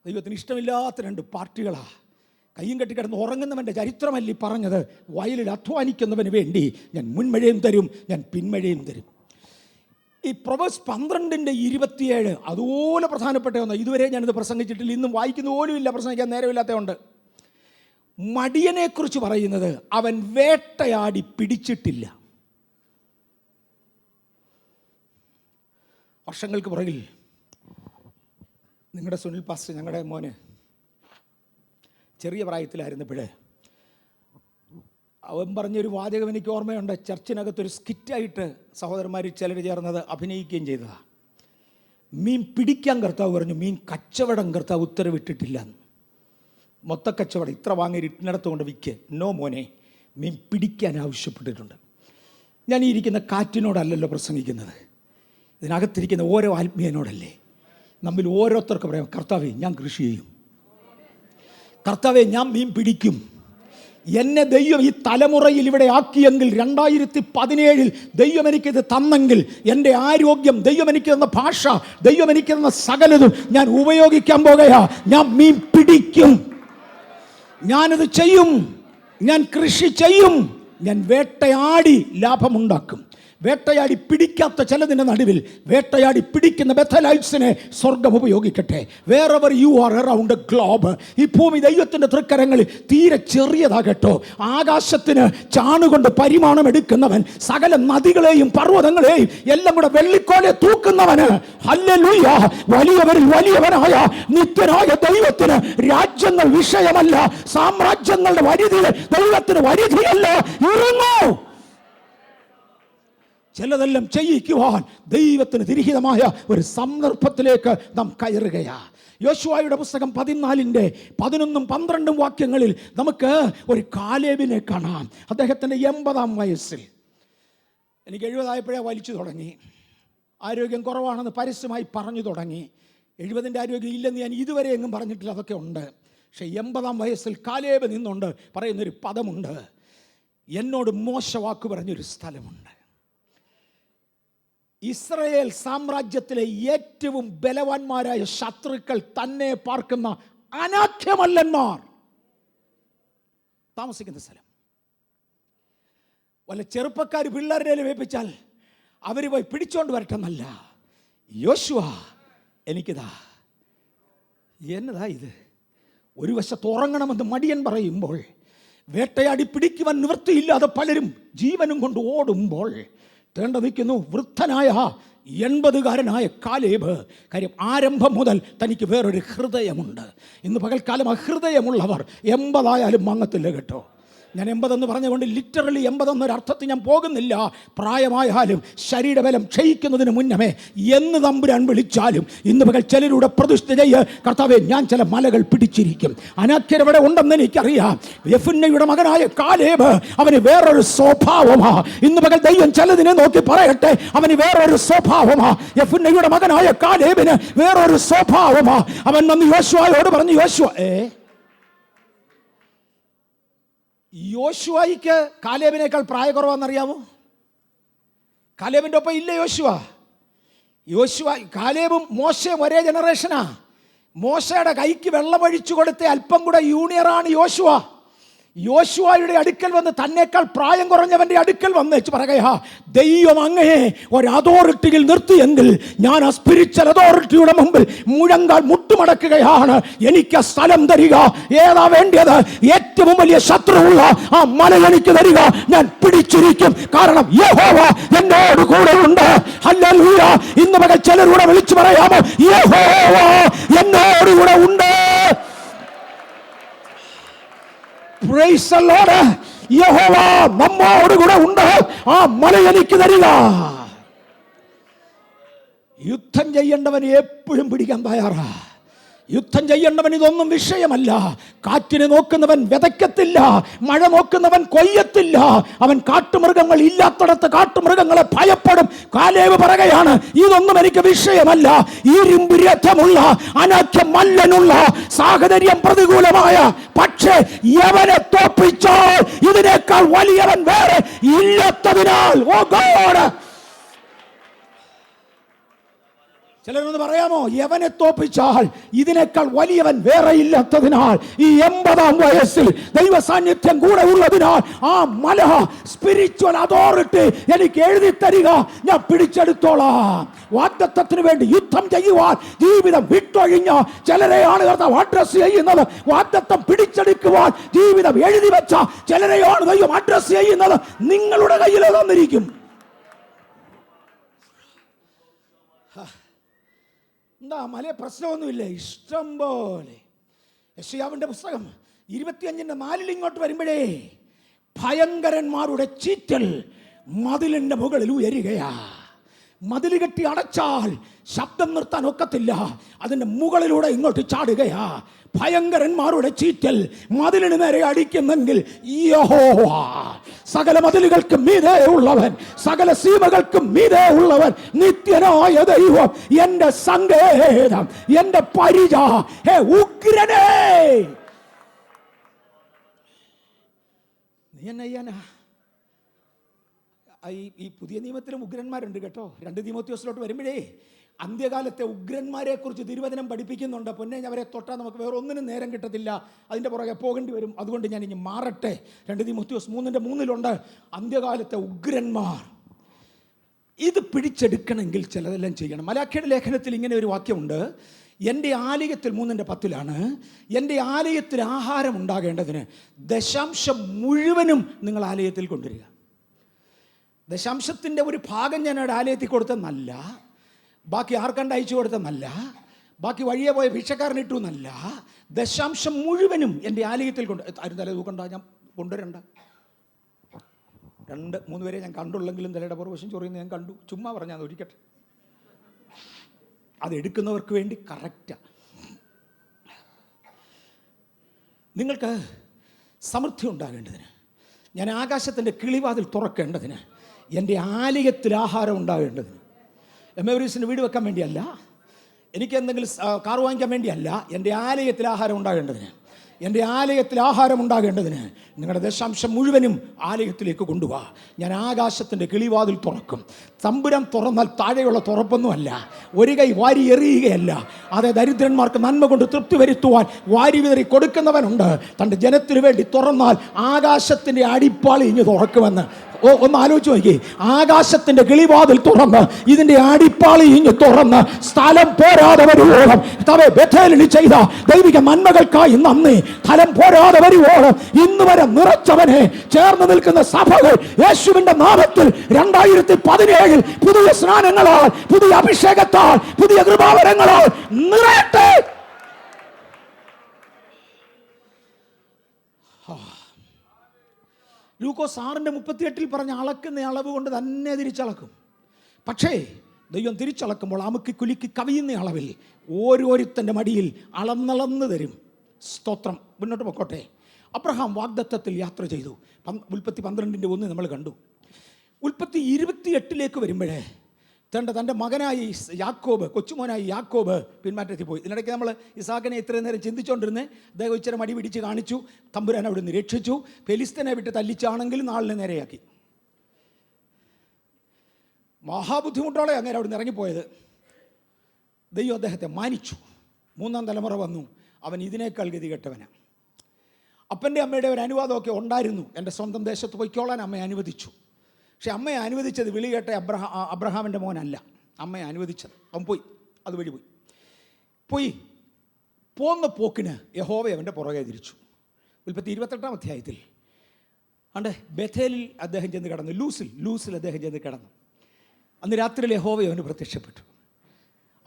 ദൈവത്തിന് ഇഷ്ടമില്ലാത്ത 2 പാർട്ടികളാ. കയ്യും കെട്ടിക്കിടന്ന് ഉറങ്ങുന്നവൻ്റെ ചരിത്രമല്ലി പറഞ്ഞത്. വയലിൽ അധ്വാനിക്കുന്നവന് വേണ്ടി ഞാൻ മുൻമഴയും തരും, ഞാൻ പിന്മഴയും തരും. ഈ പ്രൊവേഴ്സ് 12:27 അതുപോലെ പ്രധാനപ്പെട്ട ഒന്ന്. ഇതുവരെ ഞാനിത് പ്രസംഗിച്ചിട്ടില്ല, ഇന്നും വായിക്കുന്ന പോലും ഇല്ല, പ്രസംഗിക്കാൻ നേരമില്ലാത്തതുകൊണ്ട്. മടിയനെക്കുറിച്ച് പറയുന്നത് അവൻ വേട്ടയാടി പിടിച്ചിട്ടില്ല. വർഷങ്ങൾക്ക് പുറകിൽ നിങ്ങളുടെ സുനിൽ പാസ്റ്റർ, ഞങ്ങളുടെ മോന് ചെറിയ പ്രായത്തിലായിരുന്നപ്പോഴേ അവൻ പറഞ്ഞൊരു വാചകം എനിക്ക് ഓർമ്മയുണ്ട്. ചർച്ചിനകത്തൊരു സ്കിറ്റായിട്ട് സഹോദരന്മാർ ചിലർ ചേർന്നത് അഭിനയിക്കുകയും ചെയ്തതാണ്. മീൻ പിടിക്കാൻ കർത്താവ് പറഞ്ഞു, മീൻ കച്ചവടം കർത്താവ് ഉത്തരവിട്ടിട്ടില്ല. മൊത്തക്കച്ചവടം ഇത്ര വാങ്ങി ഇട്ടിനടത്ത് കൊണ്ട് വിൽക്ക്. നോ മോനെ, മീൻ പിടിക്കാൻ ആവശ്യപ്പെട്ടിട്ടുണ്ട്. ഞാൻ ഈ ഇരിക്കുന്ന കാറ്റിനോടല്ലല്ലോ പ്രസംഗിക്കുന്നത്, ഇതിനകത്തിരിക്കുന്ന ഓരോ ആത്മീയനോടല്ലേ. നമ്മിൽ ഓരോരുത്തർക്ക് പറയാം, കർത്താവേ ഞാൻ കൃഷി ചെയ്യും, കർത്താവേ ഞാൻ മീൻ പിടിക്കും. എന്നെ ദൈവം ഈ തലമുറയിൽ ഇവിടെ ആക്കിയെങ്കിൽ 2017 ദൈവം എനിക്കിത് തന്നെങ്കിൽ എൻ്റെ ആരോഗ്യം, ദൈവം എനിക്ക് തന്ന ഭാഷ, ദൈവം എനിക്ക് തന്ന സകലതും ഞാൻ ഉപയോഗിക്കാൻ പോകുകയാ. ഞാൻ മീൻ പിടിക്കും, ഞാനത് ചെയ്യും, ഞാൻ കൃഷി ചെയ്യും, ഞാൻ വേട്ടയാടി ലാഭമുണ്ടാക്കും. വേട്ടയാടി പിടിക്കാത്ത ചിലതിൻ്റെ നടുവിൽ വേട്ടയാടി പിടിക്കുന്ന ബെഥലൈറ്റ്സിനെ സ്വർഗം ഉപയോഗിക്കട്ടെ. Wherever you are around a globe. ഈ ഭൂമി ദൈവത്തിൻ്റെ തൃക്കരങ്ങളിൽ തീരെ ചെറിയതാകട്ടോ. ആകാശത്തിന് ചാണുകൊണ്ട് പരിമാണം എടുക്കുന്നവൻ, സകല നദികളെയും പർവ്വതങ്ങളെയും എല്ലാം കൂടെ വെള്ളിക്കോലെ തൂക്കുന്നവന്, ഹല്ലേലൂയ, വലിയവരിൽ വലിയവനായ നിത്യനായ ദൈവത്തിന് രാജ്യങ്ങൾ വിഷയമല്ല, സാമ്രാജ്യങ്ങളുടെ പരിധി ദൈവത്തിന് പരിധിയല്ല. ഇറങ്ങൂ, ചിലതെല്ലാം ചെയ്യിക്കുവാൻ ദൈവത്തിന് തിരിഹിതമായ ഒരു സന്ദർഭത്തിലേക്ക് നാം കയറുകയാ. യോശുവയുടെ പുസ്തകം 14-ന്റെ 11ഉം 12ഉം വാക്യങ്ങളിൽ നമുക്ക് ഒരു കാലേബിനെ കാണാം. അദ്ദേഹത്തിൻ്റെ 80-ാം വയസ്സിൽ, എനിക്ക് 70 വലിച്ചു തുടങ്ങി, ആരോഗ്യം കുറവാണെന്ന് പരസ്യമായി പറഞ്ഞു തുടങ്ങി. 70ൻ്റെ ആരോഗ്യം ഇല്ലെന്ന് ഞാൻ ഇതുവരെ എങ്ങും പറഞ്ഞിട്ടില്ല, അതൊക്കെ ഉണ്ട്. പക്ഷെ 80-ാം വയസ്സിൽ കാലേബ് നിന്നുകൊണ്ട് പറയുന്നൊരു പദമുണ്ട്, എന്നോട് മോശവാക്ക് പറഞ്ഞൊരു സ്ഥലമുണ്ട്. ഇസ്രായേൽ സാമ്രാജ്യത്തിലെ ഏറ്റവും ബലവാന്മാരായ ശത്രുക്കൾ തന്നെ പാർക്കുന്ന അനാഥ്യമല്ലന്മാർ താമസിക്കുന്ന സ്ഥലം. വല്ല ചെറുപ്പക്കാർ പിള്ളേരുടെ വേപ്പിച്ചാൽ അവർ പോയി പിടിച്ചോണ്ട് വരട്ടെന്നല്ല. യോശുവ, എനിക്കിതാ, എന്നതാ ഇത്? ഒരു വശത്ത് ഉറങ്ങണമെന്ന് മടിയൻ പറയുമ്പോൾ, വേട്ടയാടി പിടിക്കുവാൻ നിവൃത്തിയില്ലാതെ പലരും ജീവനും കൊണ്ട് ഓടുമ്പോൾ തേണ്ട നിൽക്കുന്നു വൃദ്ധനായ 80-കാരനായ കാലേബ്. കാര്യം ആരംഭം മുതൽ തനിക്ക് വേറൊരു ഹൃദയമുണ്ട്. ഇന്ന് പകൽക്കാലം ആ ഹൃദയമുള്ളവർ 80 മങ്ങത്തില്ല കേട്ടോ. ഞാൻ 80 എന്ന് പറഞ്ഞുകൊണ്ട് ലിറ്ററലി 80 എന്നൊരർത്ഥത്തിൽ ഞാൻ പോകുന്നില്ല. പ്രായമായാലും ശരീരബലം ക്ഷയിക്കുന്നതിന് മുന്നമേ എന്ന് തമ്പുരാൻ വിളിച്ചാലും ഇന്ന് പകൽ ചിലരുടെ പ്രതിഷ്ഠ ചെയ്യ്, കർത്താവേ ഞാൻ ചില മലകൾ പിടിച്ചിരിക്കും. അനാഥ്യരവിടെ ഉണ്ടെന്ന് എനിക്കറിയാം. യെഫുന്നയുടെ മകനായ കാലേബ്, അവന് വേറൊരു സ്വഭാവമാ. ഇന്ന് പകൽ ദൈവം ചിലതിനെ നോക്കി പറയട്ടെ, അവന് വേറൊരു സ്വഭാവമാ. യെഫുന്നയുടെ മകനായ കാലേബിന് വേറൊരു സ്വഭാവമാ. അവൻ വന്ന് യോശുവയോട് പറഞ്ഞു, യോശുവയ്ക്ക് കാലേബിനേക്കാൾ പ്രായക്കുറവാണെന്നറിയാമോ? കാലേബിൻ്റെ ഒപ്പം ഇല്ല യോശുവ. കാലേബും മോശയും ഒരേ ജനറേഷനാ. മോശയുടെ കൈക്ക് വെള്ളമൊഴിച്ചു കൊടുത്ത അല്പം കൂടെ ജൂനിയറാണ് യോശുവ. യോശുവയുടെ അടുക്കൽ വന്ന് തന്നേക്കാൾ പ്രായം കുറഞ്ഞവന്റെ അടുക്കൽ വന്നേച്ച് പറയുക, ദൈവം അങ്ങയെ ഒരു അതോറിറ്റിയിൽ നിർത്തിയെങ്കിൽ ഞാൻ ആ സ്പിരിച്വൽ അതോറിറ്റിയുടെ മുമ്പിൽ മുഴങ്കാൽ മുട്ടുമടക്കുകയാണ്. എനിക്ക് ആ സ്ഥലം തരിക. ഏതാ വേണ്ടിയത്? ഏറ്റവും വലിയ ശത്രുവുള്ള ആ മല എനിക്ക് തരിക. ഞാൻ പിടിച്ചിരിക്കും, കാരണം യഹോവ എന്നോട് കൂടെ ഉണ്ട്. ഹല്ലേലൂയ. ഇന്ന് പകൽ ചിലരൂടെ വിളിച്ചു പറയാമോ, യഹോവ എന്നോട് കൂടെ ഉണ്ട്. Praise the Lord. യഹോവ നമ്മോട് കൂടെ ഉണ്ട്. ആ മല എനിക്ക് തരിക. യുദ്ധം ചെയ്യേണ്ടവൻ എപ്പോഴും പിടിക്കാൻ തയ്യാറാ. യുദ്ധം ചെയ്യേണ്ടവൻ ഇതൊന്നും വിഷയമല്ല. കാറ്റിനെ നോക്കുന്നവൻ വിതയ്ക്കത്തില്ല, മഴ നോക്കുന്നവൻ കൊയ്യത്തില്ല. അവൻ കാട്ടുമൃഗങ്ങൾ ഇല്ലാത്തടത്ത് കാട്ടുമൃഗങ്ങളെ ഭയപ്പെടും. കാലേബ് പറയുകയാണ്, ഇതൊന്നും എനിക്ക് വിഷയമല്ല. ഇരുമ്പ് രഥമുള്ള അനാഥ്യമല്ലനുള്ള സാഹചര്യം പ്രതികൂലമായ, പക്ഷേ യവനെ തോൽപ്പിച്ചാൽ ഇതിനേക്കാൾ വലിയവൻ വേറെ ഇല്ലാത്തതിനാൽ, ഓ ഗോഡ്, ചിലരൊന്ന് പറയാമോ, യവനെ തോൽപ്പിച്ചാൽ ഇതിനേക്കാൾ വലിയവൻ വേറെ ഇല്ലാത്തതിനാൽ, ഈ 80-ാം വയസ്സിൽ ദൈവ സാന്നിധ്യം കൂടെ ഉള്ളതിനാൽ ആ മല സ്പിരിച്വൽ അതോറിറ്റി എനിക്ക് എഴുതി തരിക. ഞാൻ പിടിച്ചെടുത്തോളാം. വാഗ്ദത്തത്തിന് വേണ്ടി യുദ്ധം ചെയ്യുവാൻ ജീവിതം വിട്ടൊഴിഞ്ഞ ചിലരെയാണ് കർത്താവ് അഡ്രസ് ചെയ്യുന്നത്. വാഗ്ദത്തം പിടിച്ചെടുക്കുവാൻ ജീവിതം എഴുതി വെച്ച ചിലരെയാണ് ദൈവം അഡ്രസ് ചെയ്യുന്നത്. നിങ്ങളുടെ കയ്യിൽ തന്നിരിക്കും. എന്താ മലയെ പ്രശ്നമൊന്നുമില്ല, ഇഷ്ടം പോലെ. യെശയ്യാവിൻ്റെ പുസ്തകം 25:4 ഇങ്ങോട്ട് വരുമ്പോഴേ ഭയങ്കരന്മാരുടെ ചീറ്റൽ മതിലിൻ്റെ മുകളിൽ ഉയരുകയാ. മതിൽ കെട്ടി അടച്ചാൽ ശബ്ദം നിർത്താൻ ഒക്കത്തില്ല, അതിൻ്റെ മുകളിലൂടെ ഇങ്ങോട്ട് ചാടുകയാ. ഭയങ്കരന്മാരുടെ ചീറ്റൽ മതിലിന് നേരെ അടിക്കുന്നെങ്കിൽ യഹോവ സകല മതിലുകൾക്ക് മീതെ ഉള്ളവൻ, സകല സീമകൾക്കും മീതെ ഉള്ളവൻ, നിത്യനായ ദൈവം, എന്റെ സങ്കേതം, എന്റെ പരിച, ഹേ ഉഗ്രനേ, നീ എന്നെ ചെയ്യാനാ? ഈ പുതിയ നിയമത്തിലും ഉഗ്രന്മാരുണ്ട് കേട്ടോ. 2 തീമോഥെയോസിലോട്ട് വരുമ്പോഴേ അന്ത്യകാലത്തെ ഉഗ്രന്മാരെ കുറിച്ച് തിരുവചനം പഠിപ്പിക്കുന്നുണ്ട്. പൊന്നെ, അവരെ തൊട്ടാൽ നമുക്ക് വേറെ ഒന്നിനും നേരം കിട്ടത്തില്ല, അതിൻ്റെ പുറകെ പോകേണ്ടി വരും. അതുകൊണ്ട് ഞാൻ ഇനി മാറട്ടെ. 2 തീമോഥെയോസ് 3:3 അന്ത്യകാലത്തെ ഉഗ്രന്മാർ. ഇത് പിടിച്ചെടുക്കണമെങ്കിൽ ചിലതെല്ലാം ചെയ്യണം. മലാഖിയുടെ ലേഖനത്തിൽ ഇങ്ങനെ ഒരു വാക്യമുണ്ട്, എൻ്റെ ആലയത്തിൽ 3:10 എൻ്റെ ആലയത്തിൽ ആഹാരം ഉണ്ടാകേണ്ടതിന് ദശാംശം മുഴുവനും നിങ്ങൾ ആലയത്തിൽ കൊണ്ടുവരിക. ദശാംശത്തിൻ്റെ ഒരു ഭാഗം ഞാൻ അവിടെ ആലയത്തിൽ കൊടുത്തെന്നല്ല, ബാക്കി ആർക്കണ്ട് അയച്ചു കൊടുത്തെന്നല്ല, ബാക്കി വഴിയെ പോയ ഭിക്ഷക്കാരനിട്ടു എന്നല്ല, ദശാംശം മുഴുവനും എൻ്റെ ആലയത്തിൽ ആരും തല തൂക്കണ്ട, ഞാൻ കൊണ്ടുവരണ്ട. 2-3 പേരെ ഞാൻ കണ്ടുള്ളെങ്കിലും തലയുടെ പുറവശം ചൊറിയുന്നത് ഞാൻ കണ്ടു. ചുമ്മാ പറഞ്ഞാൽ അത് ഒരിക്കട്ടെ, അതെടുക്കുന്നവർക്ക് വേണ്ടി കറക്റ്റാണ്. നിങ്ങൾക്ക് സമൃദ്ധി ഉണ്ടാകേണ്ടതിന്, ഞാൻ ആകാശത്തിൻ്റെ കിളിവാതിൽ തുറക്കേണ്ടതിന്, എൻ്റെ ആലയത്തിൽ ആഹാരം ഉണ്ടാകേണ്ടതിന്, എമ്മേവരീസിന് വീട് വെക്കാൻ വേണ്ടിയല്ല, എനിക്ക് എന്തെങ്കിലും കാർ വാങ്ങിക്കാൻ വേണ്ടിയല്ല, എൻ്റെ ആലയത്തിൽ ആഹാരം ഉണ്ടാകേണ്ടതിന്, എൻ്റെ ആലയത്തിൽ ആഹാരം ഉണ്ടാകേണ്ടതിന് നിങ്ങളുടെ ദശാംശം മുഴുവനും ആലയത്തിലേക്ക് കൊണ്ടുപോവാ. ഞാൻ ആകാശത്തിൻ്റെ കിളിവാതിൽ തുറക്കും. തമ്പുരാൻ തുറന്നാൽ താഴെയുള്ള തുറപ്പൊന്നുമല്ല, ഒരു കൈ വാരി എറിയുകയല്ല. അതേ, ദരിദ്രന്മാർക്ക് നന്മ കൊണ്ട് തൃപ്തി വരുത്തുവാൻ വാരി വിതറി കൊടുക്കുന്നവനുണ്ട്. തൻ്റെ ജനത്തിനു വേണ്ടി തുറന്നാൽ ആകാശത്തിൻ്റെ അടിപ്പാളി ഇഞ്ഞ് തുറക്കുമെന്ന്. ഒന്ന് ആലോചിച്ച് നോക്കി, ആകാശത്തിന്റെ കിളിവാതിൽ തുറന്ന് ഇതിന്റെ അടിപ്പാളി ഇങ്ങ് തുറന്ന് സ്ഥലം പോരാതെ വരുവോളം ബേഥേലിൽ ചെയ്ത ദൈവിക നന്മകൾക്കായി നന്ദി. സ്ഥലം പോരാതെ വരുവോളം ഇന്ന് വരെ നിറച്ചവനെ ചേർന്ന് നിൽക്കുന്ന സഭകൾ യേശുവിന്റെ നാമത്തിൽ 2017 പുതിയ സ്നാനങ്ങളാൽ, പുതിയ അഭിഷേകത്താൽ, പുതിയ കൃപാവരങ്ങളാൽ നിറയട്ടെ. ലൂക്കോസ് 6:38 പറഞ്ഞ അളക്കുന്ന അളവ് കൊണ്ട് തന്നെ തിരിച്ചളക്കും. പക്ഷേ ദൈവം തിരിച്ചളക്കുമ്പോൾ അമുക്കി കുലുക്കി കവിയുന്ന അളവിൽ ഓരോരുത്തൻ്റെ മടിയിൽ അളന്നളന്ന് തരും. സ്തോത്രം. മുന്നോട്ട് പൊക്കോട്ടെ. അബ്രഹാം വാഗ്ദത്തത്തിൽ യാത്ര ചെയ്തു. ഉൽപ്പത്തി 12:1 നമ്മൾ കണ്ടു. ഉൽപ്പത്തി 28 വരുമ്പോഴേ തൻ്റെ മകനായി യാക്കോബ്, കൊച്ചുമോനായി യാക്കോബ് പിന്മാറ്റത്തിൽ പോയി. ഇതിനിടയ്ക്ക് നമ്മൾ ഇസാക്കിനെ ഇത്രയും നേരം ചിന്തിച്ചുകൊണ്ടിരുന്നേ, അദ്ദേഹം ഇച്ചിരി മടി പിടിച്ച് കാണിച്ചു, തമ്പുരാൻ അവിടെ നിന്ന് രക്ഷിച്ചു. ഫെലിസ്തീനെ വിട്ട് തല്ലിച്ചാണെങ്കിലും നാളിനെ നേരെയാക്കി. മഹാബുദ്ധിമുട്ടോടെ അങ്ങനെ അവിടെ നിന്ന് ഇറങ്ങിപ്പോയത്. ദൈവം അദ്ദേഹത്തെ മാനിച്ചു. 3-ാം തലമുറ വന്നു, അവൻ ഇതിനേക്കാൾ ഗതി കെട്ടവനാണ്. അപ്പൻ്റെ അമ്മയുടെ ഒരു അനുവാദമൊക്കെ ഉണ്ടായിരുന്നു, എൻ്റെ സ്വന്തം ദേശത്ത് പൊയ്ക്കോളാൻ അമ്മയെ അനുവദിച്ചു. പക്ഷെ അമ്മയെ അനുവദിച്ചത് വിളി കേട്ട അബ്രഹാമിൻ്റെ മോനല്ല, അമ്മയെ അനുവദിച്ചത്. അവൻ പോയി, അതുവഴി പോയി. പോന്ന പോക്കിന് യഹോവ അവൻ്റെ പുറകെ തിരിച്ചു. ഉൽപ്പത്തി 28-ാം അധ്യായത്തിൽ ആണ്ട് ബേഥേലിൽ അദ്ദേഹം ചെന്ന് കിടന്നു. ലൂസിൽ അദ്ദേഹം ചെന്ന് കിടന്നു. അന്ന് രാത്രിയിൽ യഹോവ അവന് പ്രത്യക്ഷപ്പെട്ടു.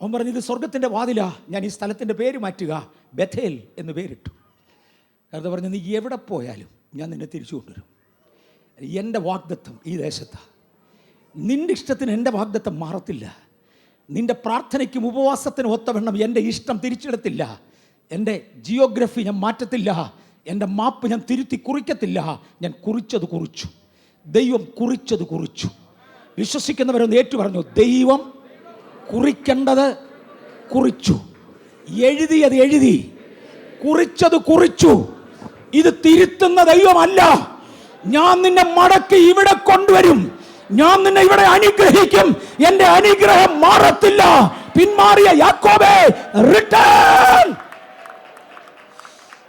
അവൻ പറഞ്ഞു, ഇത് സ്വർഗത്തിൻ്റെ വാതിലാ, ഞാൻ ഈ സ്ഥലത്തിൻ്റെ പേര് മാറ്റുക, ബേഥേൽ എന്ന് പേരിട്ടു. അത് പറഞ്ഞു, നീ എവിടെ പോയാലും ഞാൻ നിന്നെ തിരിച്ചു കൊണ്ടുവരും. എൻ്റെ വാഗ്ദത്തം ഈ ദേശത്താണ്. നിൻ്റെ ഇഷ്ടത്തിന് എൻ്റെ വാഗ്ദത്തം മാറത്തില്ല. നിൻ്റെ പ്രാർത്ഥനയ്ക്കും ഉപവാസത്തിനും ഒത്തവണ്ണം എൻ്റെ ഇഷ്ടം തിരിച്ചിടത്തില്ല. എൻ്റെ ജിയോഗ്രഫി ഞാൻ മാറ്റത്തില്ല. എൻ്റെ മാപ്പ് ഞാൻ തിരുത്തി കുറിക്കത്തില്ല. ഞാൻ കുറിച്ചത് കുറിച്ചു. ദൈവം കുറിച്ചത് കുറിച്ചു. വിശ്വസിക്കുന്നവരൊന്ന് ഏറ്റു പറഞ്ഞു, ദൈവം കുറിക്കേണ്ടത് കുറിച്ചു, എഴുതിയത് എഴുതി, കുറിച്ചത് കുറിച്ചു. ഇത് തിരുത്തുന്ന ദൈവമല്ല. ഞാൻ നിന്നെ മടക്കി ഇവിടെ കൊണ്ടുവരും. ഞാൻ നിന്നെ ഇവിടെ അനുഗ്രഹിക്കും. എന്റെ അനുഗ്രഹം മാറത്തില്ല. പിന്മാറിയ യാക്കോബേ, റിട്ടേൺ.